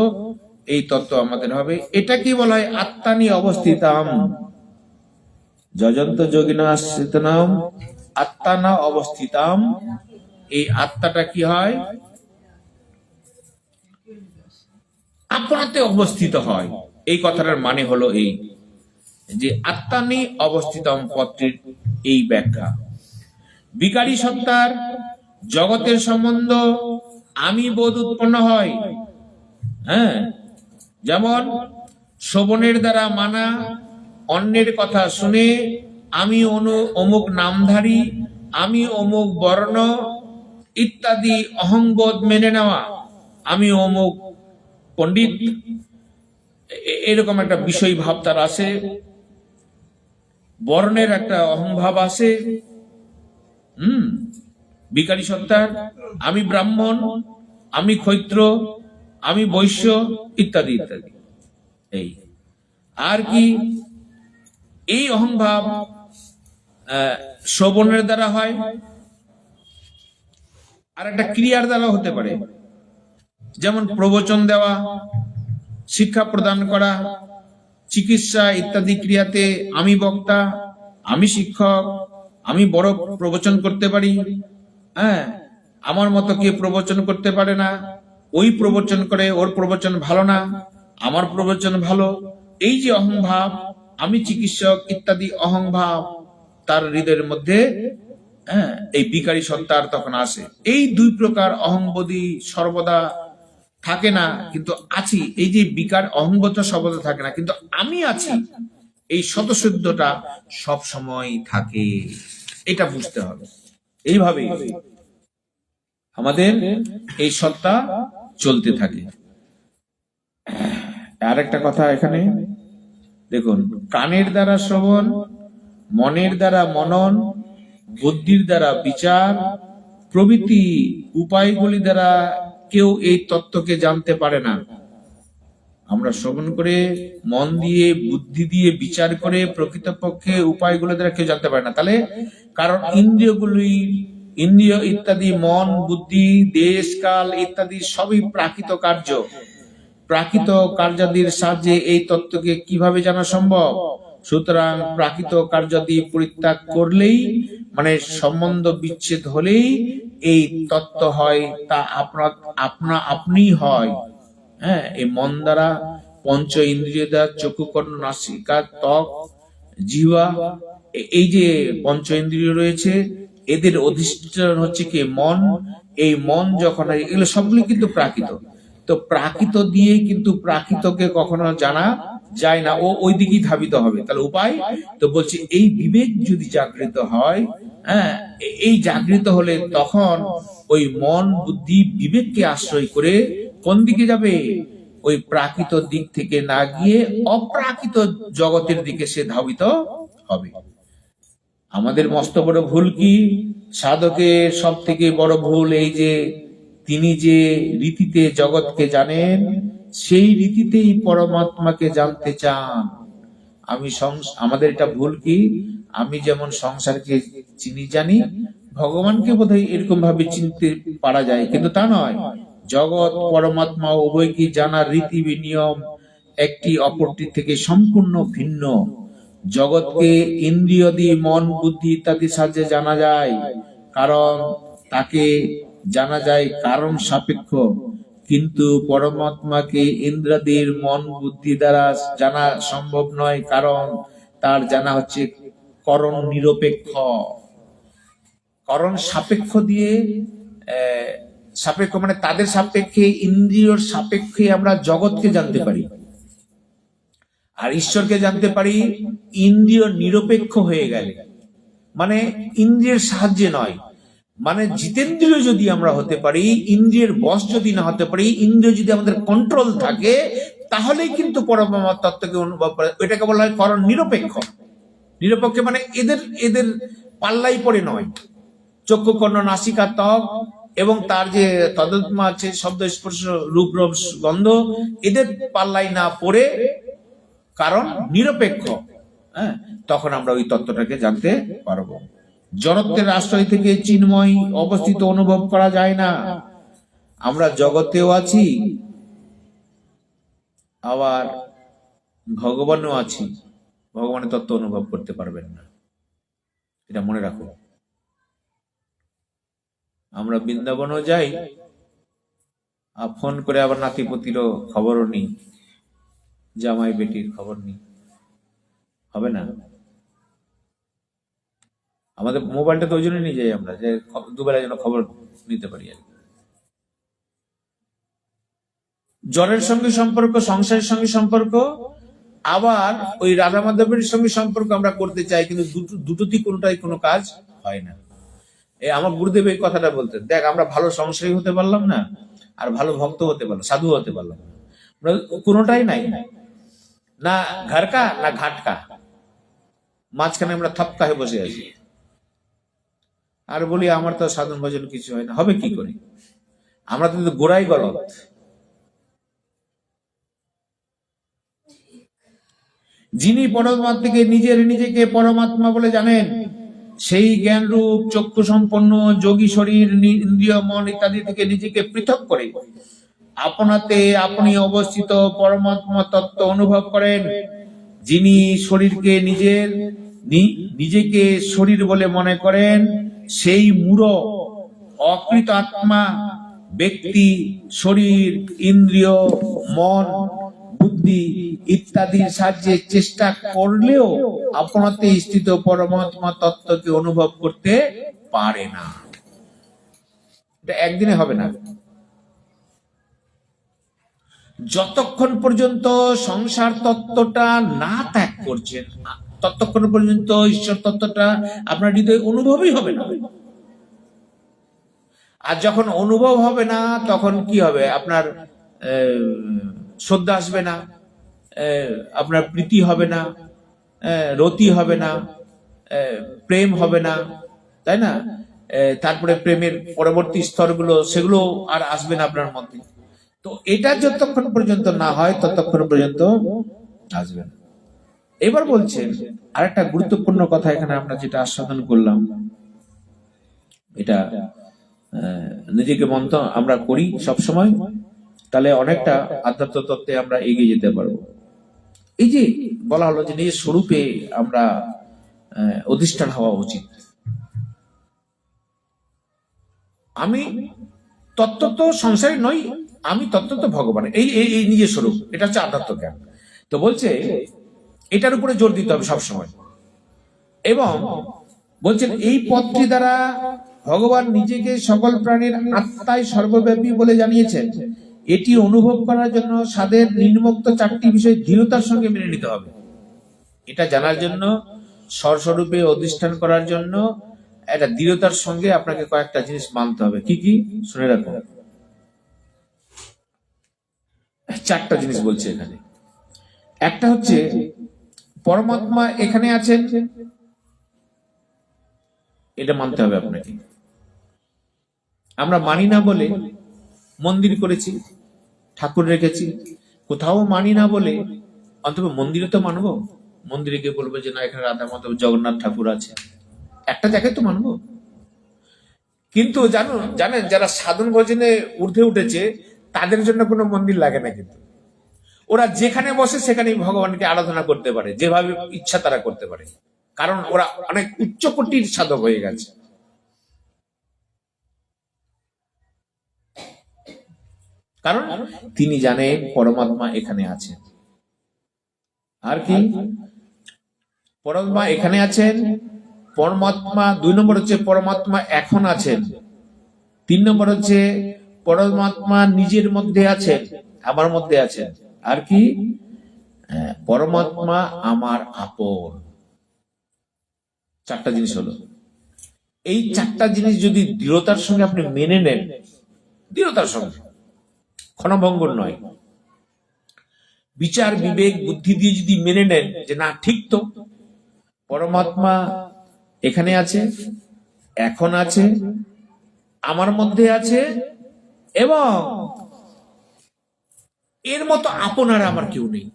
এই তত্ত্ব আমাদের হবে। এটা কি বলা হয়? আত্মানি অবস্থিতাম যজন্ত যোগিনা স্থিতনাম আত্মানা অবস্থিতাম। এই আত্মাটা কি হয়? আপনাতে অবস্থিত হয়। এই কথাটার মানে হলো এই যে আত্মানি অবস্থিতম পত্রের এই ব্যাখ্যা। বিকারী সত্তার জগতের সম্বন্ধ আমি বোধ উৎপন্ন হয়। হ্যাঁ, যেমন শ্রবণের দ্বারা মানা, অন্যের কথা শুনে আমি অমুক নামধারী, আমি অমুক বর্ণ ইত্যাদি অহংবোধ মেনে নেওয়া, আমি অমুক পণ্ডিত, এরকম একটা বিষয় ভাব তার আসে। বর্ণের একটা অহংভাব আসে। বিকারী সত্তার আমি ব্রাহ্মণ, আমি ক্ষত্র, আমি বৈশ্য ইত্যাদি ইত্যাদি। এই আর কি এই অহংভাব শ্রবণের দ্বারা হয়, আর একটা ক্রিয়ার দ্বারা হতে পারে, যেমন প্রবচন দেওয়া, শিক্ষা প্রদান করা, চিকিৎসা ইত্যাদি ক্রিয়াতে আমি বক্তা, আমি শিক্ষক, আমি বড় প্রবচন করতে পারি। হ্যাঁ, আমার মতো কে প্রবচন করতে পারে না, ওই প্রবচন করে, ওর প্রবচন ভালো না, আমার প্রবচন ভালো। এই যে অহংভাব, আমি চিকিৎসক ইত্যাদি অহংভাব তার হৃদয়ের মধ্যে, হ্যাঁ, এই বিকারী সত্তার তখন আসে। এই দুই প্রকার অহংবোধী সর্বদা থাকে না, কিন্তু আছি। এই যে বিকার অহংবোধ সর্বদা থাকে না, কিন্তু আমি আছি, এই স্বতঃসিদ্ধটা সব সময় থাকে। এটা বুঝতে হবে। এইভাবে আমাদের এই সত্তা চলতে থাকে। আর একটা কথা এখানে দেখুন, কানের দ্বারা শ্রবণ, মনের দ্বারা মনন, বুদ্ধির দ্বারা বিচার প্রভৃতি উপায়গুলি দ্বারা কেউ এই তত্ত্বকে জানতে পারে না। আমরা শ্রবণ করে, মন দিয়ে, বুদ্ধি দিয়ে বিচার করে প্রকৃতপক্ষে উপায়গুলো দ্বারা কেউ জানতে পারে না। তাহলে কারণ ইন্দ্রিয় ইত্যাদি, মন, বুদ্ধি, দেশ, কাল ইত্যাদি সবই প্রাকৃত কার্য। প্রাকৃত কার্যাদির সাহায্যে এই তত্ত্বকে কিভাবে জানা সম্ভব? সুতরাং প্রাকৃত কার্যাদি পরিত্যাগ করলেই, মানে সম্বন্ধ বিচ্ছেদ হলেই এই তত্ত্ব হয়, তা আপনি হয়। হ্যাঁ, এই মন দ্বারা, পঞ্চ ইন্দ্রিয় দ্বারা, চক্ষু, কর্ণ, নাসিকা, ত্বক, জিহ্বা, এই যে পঞ্চ ইন্দ্রিয় রয়েছে, এদের অধিষ্ঠান হচ্ছে কি মন। এই মন যখন, এগুলো সবগুলো কিন্তু প্রাকৃত। তো প্রাকৃত দিয়ে কিন্তু প্রাকৃতকে কখনো জানা যায় না, ও ওই দিকেই ধাবিত হবে। তাহলে উপায় তো বলছে, এই বিবেক যদি জাগৃত হয়, হ্যাঁ, এই জাগৃত হলে তখন ওই মন, বুদ্ধি, বিবেককে আশ্রয় করে কোন দিকে যাবে? ওই প্রাকৃত দিক থেকে না গিয়ে অপ্রাকৃত জগতের দিকে সে ধাবিত হবে। আমাদের মস্ত বড় ভুল কি? সাধকের সব থেকে বড় ভুল এই যে তিনি যে রীতিতে জগৎকে জানেন, সেই রীতিতেই পরমাত্মাকে জানতে চান। আমাদের এটা ভুল কি? আমি যেমন সংসারকে চিনি জানি, ভগবানকে বোধহয় এরকম ভাবে চিনতে পারা যায়, কিন্তু তা নয়। জগৎ পরমাত্মা উভয়কে জানার রীতি বিনিয়ম একটি অপরটি থেকে সম্পূর্ণ ভিন্ন। জগৎকে ইন্দ্রিয় দিয়ে মন বুদ্ধি ইত্যাদি সাহায্যে জানা যায়, কারণ তাকে জানা যায় কারণ সাপেক্ষ, কিন্তু পরমাত্মাকে ইন্দ্রাদির মন বুদ্ধি দ্বারা জানা সম্ভব নয়, কারণ তার জানা হচ্ছে করণ নিরপেক্ষ। করণ সাপেক্ষ দিয়ে সাপেক্ষ মানে তাদের সাপেক্ষে, ইন্দ্রিয়র সাপেক্ষে আমরা জগৎকে জানতে পারি, আর ঈশ্বরকে জানতে পারি ইন্দ্রিয় নিরপেক্ষ হয়ে গেলে, মানে ইন্দ্রিয়ের সাহায্যে নয়। মানে জিতেন্দ্রিয় যদি আমরা হতে পারি, ইন্দ্রিয়ের বশ যদি না হতে পারি, ইন্দ্রিয় যদি আমাদের কন্ট্রোল থাকে, তাহলেই কিন্তু পরমাত্মা তত্ত্বকে অনুভব করে। এটাকে বলা হয় করণ নিরপেক্ষ। নিরপেক্ষ মানে এদের এদের পাল্লাই পড়ে নয়। চক্ষু কর্ণ নাসিকা ত্বক এবং তার যে তদাত্মা আছে শব্দ স্পর্শ রূপ রস গন্ধ, এদের পাল্লাই না পড়ে কারণ নিরপেক্ষ, হ্যাঁ, তখন আমরা ওই তত্ত্বটাকে জানতে পারবো। জড়ত্বের আশ্রয় থেকে চিন্ময় অবস্থিত অনুভব করা যায় না। আমরা জগতেও আছি, আবার ভগবানও আছি, ভগবানের তত্ত্ব অনুভব করতে পারবেন না, এটা মনে রাখো। আমরা বৃন্দাবনও যাই, ফোন করে আবার নাতিপতিরও খবরও নেই, জামাই বেটির খবর নেই, হবে না। আমাদের মোবাইলটা তো ওই জন্য নিয়ে যাই আমরা, যে দুবেলা যেন খবর নিতে পারি। জ্বরের সঙ্গে সম্পর্ক, সংসারের সঙ্গে সম্পর্ক, আবার ওই রাধা মাধবের সঙ্গে সম্পর্ক আমরা করতে চাই, কিন্তু দুটোতেই কোনোটাই কোনো কাজ হয় না। আমার গুরুদেব এই কথাটা বলতেন, দেখ আমরা ভালো সংসারী হতে পারলাম না, আর ভালো ভক্ত হতে পারলাম, সাধু হতে পারলাম না, কোনোটাই নাই, না ঘরকা না ঘাটকা, মাঝখানে আমরা থপকা হয়ে বসে আছি। আর বলি আমার তো সাধন ভজন কিছু হয় না, হবে কি করে? আমরা তো গোড়াই গলত। যিনি পরমাত্মাকে নিজেকে পরমাত্মা বলে জানেন, সেই জ্ঞান রূপ চক্ষু সম্পন্ন যোগী শরীর ইন্দ্রিয় মন ইত্যাদি থেকে নিজেকে পৃথক করে আপনাতে আপনি অবস্থিত পরমাত্মা তত্ত্ব অনুভব করেন। যিনি শরীরকে নিজেকে শরীর বলে মনে করেন, সেই মূঢ় অকৃত আত্মা ব্যক্তি শরীর ইন্দ্রিয় মন বুদ্ধি ইত্যাদির সাহায্যে চেষ্টা করলেও আপনাতে স্থিত পরমাত্মা তত্ত্বকে অনুভব করতে পারে না। এটা একদিনে হবে না। যতক্ষণ পর্যন্ত সংসার তত্ত্বটা না ত্যাগ করছেন, ততক্ষণ পর্যন্ত ঈশ্বর তত্ত্বটা আপনার হৃদয়ে অনুভবই হবে না। আর যখন অনুভব হবে না, তখন কি হবে? আপনার শ্রদ্ধা আসবে না, আপনার প্রীতি হবে না, রতি হবে না, প্রেম হবে না, তাই না? তারপরে প্রেমের পরবর্তী স্তরগুলো, সেগুলো আর আসবে না আপনার মধ্যে। তো এটা যতক্ষণ পর্যন্ত না হয়, ততক্ষণ পর্যন্ত আসবে না। এবার বলছেন আরেকটা গুরুত্বপূর্ণ কথা, এখানে আমরা যেটা আস্বাদন করলাম, এটা নিজেকে মন্থ আমরা করি সব সময়, তাহলে অনেকটা আধ্যাত্ম তত্ত্বে আমরা এগিয়ে যেতে পারবো। এই যে বলা হলো যে নিজের স্বরূপে আমরা অধিষ্ঠান হওয়া উচিত। আমি তত্ত্ব তো সংসারী নই, আমি তত্ত্ব তো ভগবান, এই নিজের স্বরূপ, এটা হচ্ছে আধ্যাত্ম জ্ঞান। তো বলছে এটার উপরে জোর দিতে হবে সবসময়। এবং বলছেন এই পথটি দ্বারা ভগবান নিজেকে সকল প্রাণীর আত্মায় সর্বব্যাপী বলে জানিয়েছেন। এটি অনুভব করার জন্য সাধের নিম্নোক্ত চারটি বিষয় দৃঢ়তার সঙ্গে মেনে নিতে হবে। এটা জানার জন্য, স্বস্বরূপে অধিষ্ঠান করার জন্য একটা দৃঢ়তার সঙ্গে আপনাকে কয়েকটা জিনিস মানতে হবে। কি কি শুনে রাখুন, চারটা জিনিস বলছে এখানে। একটা হচ্ছে পরমাত্মা এখানে আছেন, এটা মানতে হবে আপনাকে। আমরা মানি না বলে মন্দির করেছি, ঠাকুর রেখেছি, কোথাও মানি না বলে অন্তত মন্দিরে তো মানবো। মন্দিরে গিয়ে বলবো যে না, এখানে রাধা মাধব জগন্নাথ ঠাকুর আছে, একটা জায়গায় তো মানবো। কিন্তু জানেন যারা সাধন ভজনে ঊর্ধ্বে উঠেছে তাদের জন্য কোনো মন্দির লাগে না, কিন্তু ওরা যেখানে বসে সেখানেই ভগবানকে আরাধনা করতে পারে, যেভাবে ইচ্ছা তারা করতে পারে, কারণ ওরা অনেক উচ্চ কোটির সাধক হয়ে গেছে। কারণ তিনি জানেন পরমাত্মা এখানে আছেন। আর কি পরমাত্মা এখানে আছেন, পরমাত্মা 2 নম্বর হচ্ছে পরমাত্মা এখন আছেন, 3 নম্বর হচ্ছে পরমাত্মা নিজের মধ্যে আছেন, আমার মধ্যে আছেন। আর কি পরমাত্মা আমার আপন। 4টা জিনিস হলো। এই 4টা জিনিস যদি দৃঢ়তার সঙ্গে আপনি মেনে নেন, দৃঢ়তার সঙ্গে, ক্ষণভঙ্গুর নয়, বিচার বিবেক বুদ্ধি দিয়ে যদি মেনে নেন যে না ঠিক তো, পরমাত্মা এখানে আছে, এখন আছে, আমার মধ্যে আছে, এবং এর মতো আপনার আমার কেউ নেই।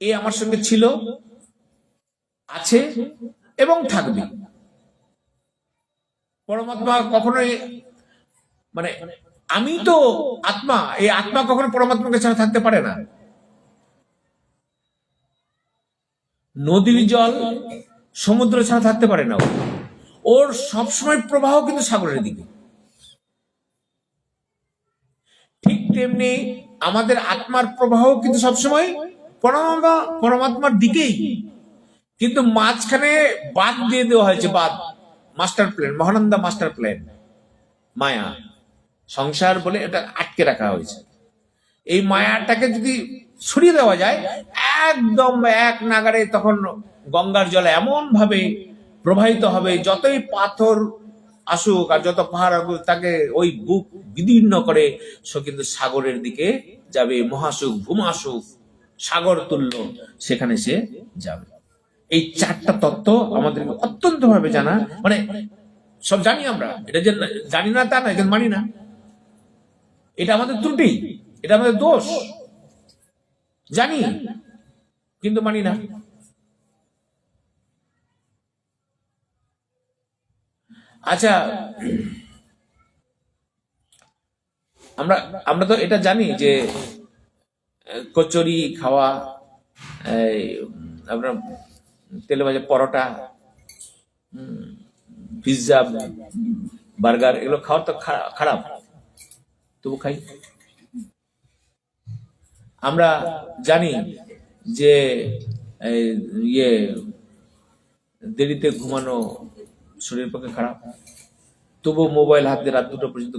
এ আমার সঙ্গে ছিল, আছে এবং থাকবে। পরমাত্মা কখনোই মানে আমি তো আত্মা, এই আত্মা কখনো পরমাত্মাকে ছাড়া থাকতে পারে না। নদীর জল সমুদ্র ছাড়া থাকতে পারে না, ওর সবসময় প্রবাহ কিন্তু সাগরের দিকে। ঠিক তেমনি আমাদের আত্মার প্রবাহ কিন্তু সবসময় পরমাত্মার দিকেই, কিন্তু মাঝখানে বাদ দিয়ে দেওয়া হয়েছে, বাদ, master plan, Mahananda master plan, মায়া সংসার বলে এটা আটকে রাখা হয়েছে। এই মায়াটাকে যদি সরিয়ে দেওয়া যায় একদম এক নাগারে, তখন গঙ্গার জল এমন ভাবে প্রবাহিত হবে, যতই পাথর আসুক আর যত পাহাড় আসুক তাকে ওই বুক বিদীর্ণ করে সে কিন্তু সাগরের দিকে যাবে। মহাসুখ ভূমাসুখ সাগর তুল্য সেখানে সে যাবে। এই 4টা তত্ত্ব আমাদের অত্যন্ত ভাবে জানা, মানে সব জানি আমরা, এটা যে জানি না তা না, এটা মানি না, এটা আমাদের ত্রুটি, এটা আমাদের দোষ, জানি কিন্তু মানি না। আচ্ছা, আমরা তো এটা জানি যে কচুরি খাওয়া, আপনার তেলে ভাজা পরোটা, পিৎজা, বার্গার, এগুলো খাওয়া তো খারাপ, তবু খাই। আমরা জানি যে দেরিতে ঘুমানো শরীরের পক্ষে খারাপ, তবু মোবাইল হাতে রাত 2টা পর্যন্ত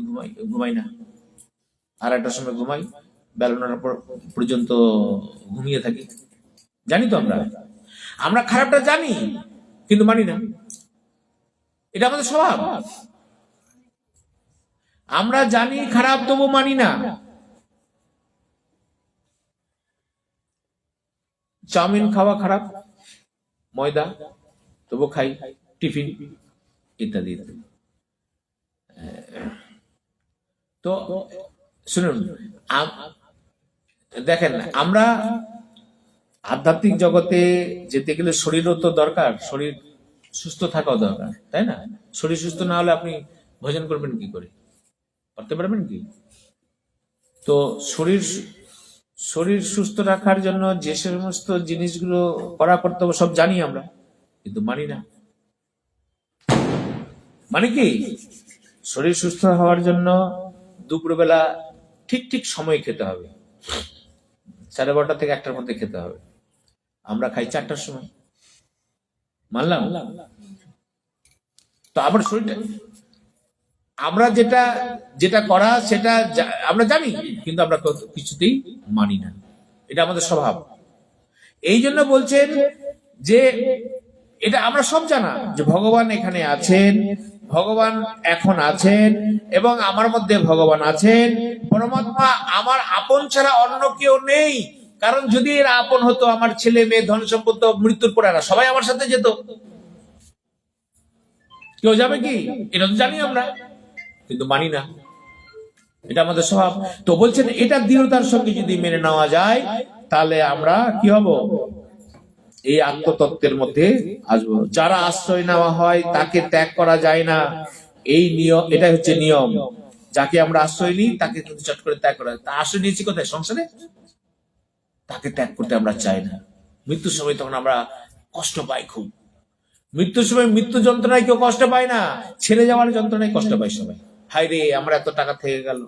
ঘুমাই না, আর একটা সময় ঘুমাই, বেলা 9টা পর্যন্ত ঘুমিয়ে থাকি। জানি তো আমরা খারাপটা জানি কিন্তু মানি না, এটা আমাদের স্বভাব। আমরা জানি খারাপ তবু মানি না। চাউমিন খাওয়া খারাপ, ময়দা, তবু খাই, টিফিন ইত্যাদি ইত্যাদি। তো শুনুন, দেখেন, আমরা আধ্যাত্মিক জগতে যেতে গেলে শরীরও তো দরকার, শরীর সুস্থ থাকাও দরকার, তাই না? শরীর সুস্থ না হলে আপনি ভোজন করবেন কি করে, করতে পারবেন কি? তো শরীর সুস্থ রাখার জন্য যে সমস্ত জিনিসগুলো করা কর্তব্য সব জানি আমরা, কিন্তু মানি না। মানে কি, শরীর সুস্থ হওয়ার জন্য দুপুরবেলা ঠিক সময় খেতে হবে, 12:30 থেকে 1টার মধ্যে খেতে হবে। আমরা খাই 4টার সময়, মানলাম? তো আবার শরীরটা, আমরা যেটা করা সেটা আমরা জানি, কিন্তু আমরা কিছুতেই মানি না, এটা আমাদের স্বভাব। এই জন্য বলছেন যে এটা আমরা সব জানা যে ভগবান এখানে আছেন, ভগবান এখন আছেন, এবং আমার মধ্যে ভগবান আছেন। পরমাত্মা আমার আপন ছাড়া অন্য কেউ নেই, কারণ যদি এর আপন হতো, আমার ছেলে মেয়ে ধন সম্পদ মৃত্যুর পরে না সবাই আমার সাথে যেত, কেউ যাবে কি? এটা তো জানি আমরা, কিন্তু মানি না, এটা আমাদের স্বভাব। তো বলছেন এটা দৃঢ়তার সঙ্গে যদি মেনে নেওয়া যায়, তাহলে আমরা কি হব? এই আত্মতত্ত্বের মধ্যে আসবো। যারা আশ্রয় নেওয়া হয় তাকে ত্যাগ করা যায় না, এই নিয়ম, এটা হচ্ছে নিয়ম। যাকে আমরা আশ্রয় নিই তাকে কিন্তু চট করে ত্যাগ করা যায়। তা আশ্রয় নিয়েছি কোথায়? সংসারে, তাকে ত্যাগ করতে আমরা চাই না। মৃত্যুর সময় তখন আমরা কষ্ট পাই খুব। মৃত্যুর সময় মৃত্যু যন্ত্রণায় কেউ কষ্ট পায় না, ছেড়ে যাওয়ার যন্ত্রণায় কষ্ট পায় সবাই। হায় রে, আমরা এত টাকা থেকে গেল,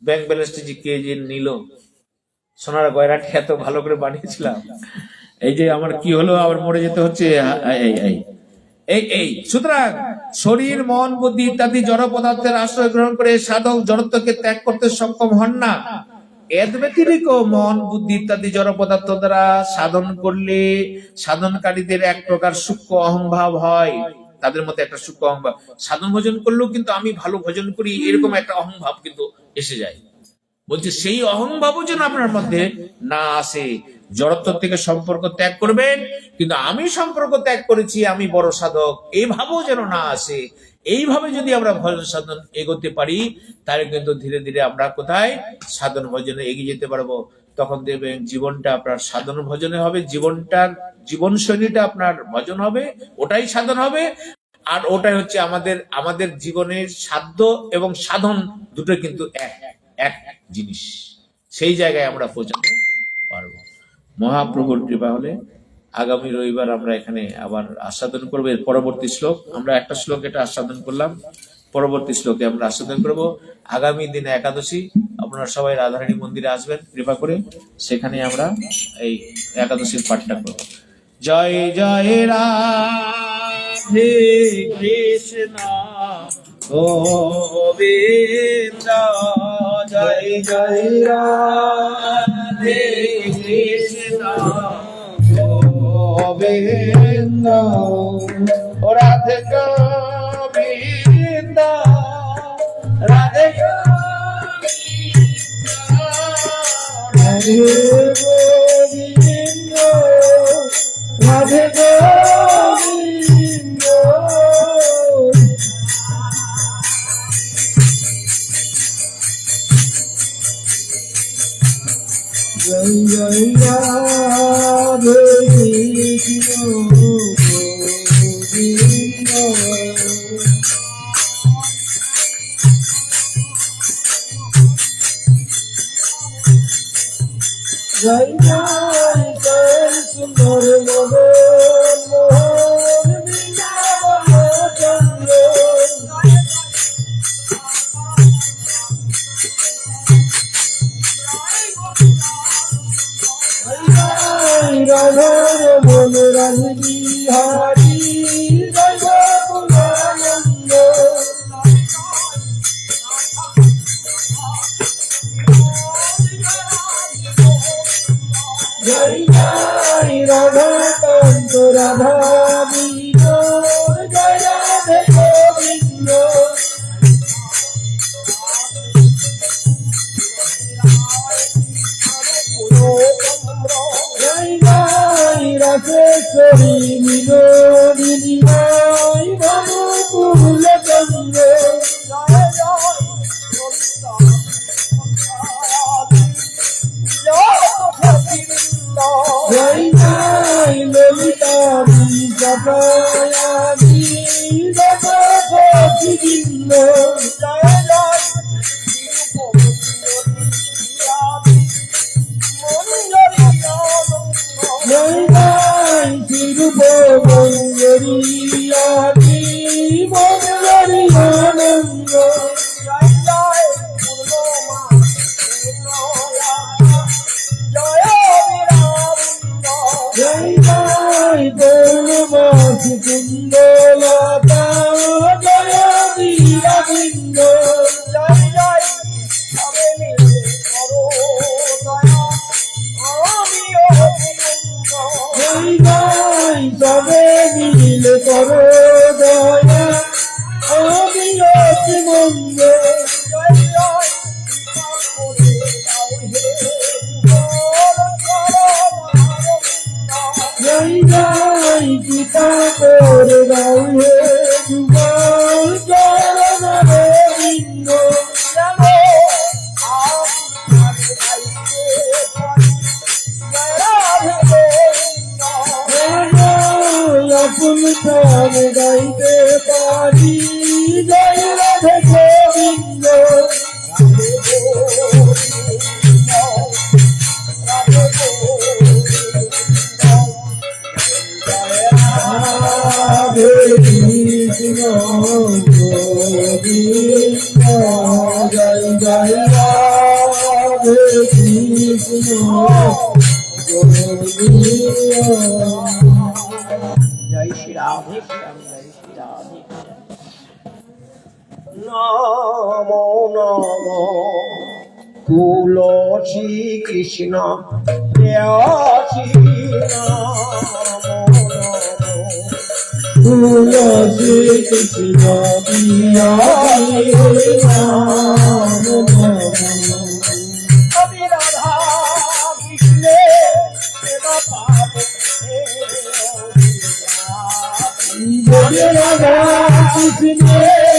ব্যাংক ব্যালেন্সটা যে কে যে নিল, সোনার গয়নাটি এত ভালো করে বানিয়েছিলাম, এই যে আমার কি হলো, আবার মরে যেতে হচ্ছে। এই সুতরাং শরীর, মন, বুদ্ধি ইত্যাদি জড় পদার্থের আশ্রয় গ্রহণ করে সাধক জড়ত্বকে ত্যাগ করতে সক্ষম হন না। এর ব্যতিরিক্ত মন, বুদ্ধি ইত্যাদি জড় পদার্থ দ্বারা সাধন করলে সাধনকারীদের এক প্রকার সূক্ষ্ম অহংভাব হয়। তাদের মধ্যে একটা সূক্ষ্ম অহংভাব, সাধন ভোজন করলেও কিন্তু আমি ভালো ভোজন করি, এরকম একটা অহংভাব কিন্তু এসে যায়। বলছে সেই অহংভাবও যেন আপনার মধ্যে না আসে। জড়ত্ব থেকে সম্পর্ক ত্যাগ করবেন, কিন্তু আমি সম্পর্ক ত্যাগ করেছি, আমি বড় সাধক, এই ভাবও যেন না আসে। এইভাবে যদি আমরা ভজন সাধন এগোতে পারি, তাহলে কিন্তু ধীরে ধীরে আমরা কোথায় সাধন ভজনে এগিয়ে যেতে পারবো। তখন দেখবেন জীবনটা আপনার সাধন ভজনে হবে, জীবন শৈলীটা আপনার ভজন হবে, ওটাই সাধন হবে। আর ওটাই হচ্ছে আমাদের জীবনের সাধ্য এবং সাধন দুটো কিন্তু এক জিনিস। সেই জায়গায় আমরা পৌঁছাতে পারবো মহাপ্রভুর কৃপা হলে। আগামী রবিবার আমরা এখানে আবার আস্বাদন করবো। এর পরবর্তী শ্লোক, আমরা একটা শ্লোক এটা আস্বাদন করলাম, পরবর্তী শ্লোকে আমরা আস্বাদন করব। আগামী দিনে একাদশী, আপনারা সবাই রাধারানী মন্দিরে আসবেন কৃপা করে, সেখানে আমরা এই একাদশীর পাঠটা করব। জয় জয় রাধে কৃষ্ণ গোবিন্দ, জয় জয় রাধে কৃষ্ণ গোবিন্দ, রাধে গোবিন্দ, রাধে রাধে গোবিন্দ, রাধে গোবিন্দ। জয় জয় রাধে কৃষ্ণ গোবিন্দ। জয় জয় জয় সুন্দর মোহন মোহন বৃন্দাবন চন্দ্র। রাধা রমন রাধে বিহারী, জয় গোকুলানন্দ। জয় জয় রাধা কান্ত রাধা বিনোদ, জয় রাধে গোবিন্দ। জয় জয় রাধেশ্বরী বিনোদিনী মাই ভানুকুল চন্দ্র। জয় জয় ললিতা বিজয়াদি গোবিন্দ। জয় জয় জয় জয় শিরূপ মঞ্জরিয়াদি মঞ্জরি আনন্দ। জয় জয় জয় জয় পূর্ণমাসি কুণ্ডলতা, জয় বীরবৃন্দ। হরি জয় রাধে গোবিন্দ রাধে কৃষ্ণ গোবিন্দ জয় জয় রাধে কৃষ্ণ গোবিন্দ জয় শ্রী রাধে জয় শ্রী রাধে নমো নমো তুলসী কৃষ্ণ প্রেয়সী নমো তুলসী কৃষ্ণ প্রেয়সী নমো আমি রাধা কৃষ্ণের সেবা পাব রাধা কৃষ্ণের সেবা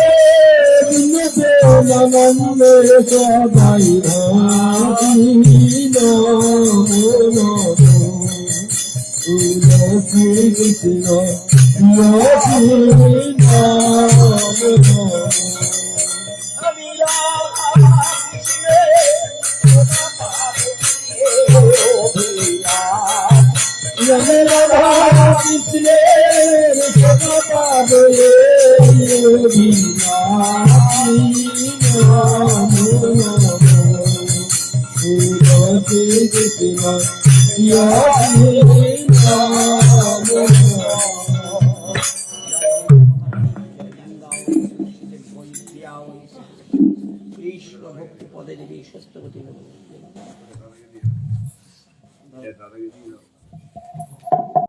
পাব কৃষ্ণ ভক্তি পদে দেবী সুস্থ গতি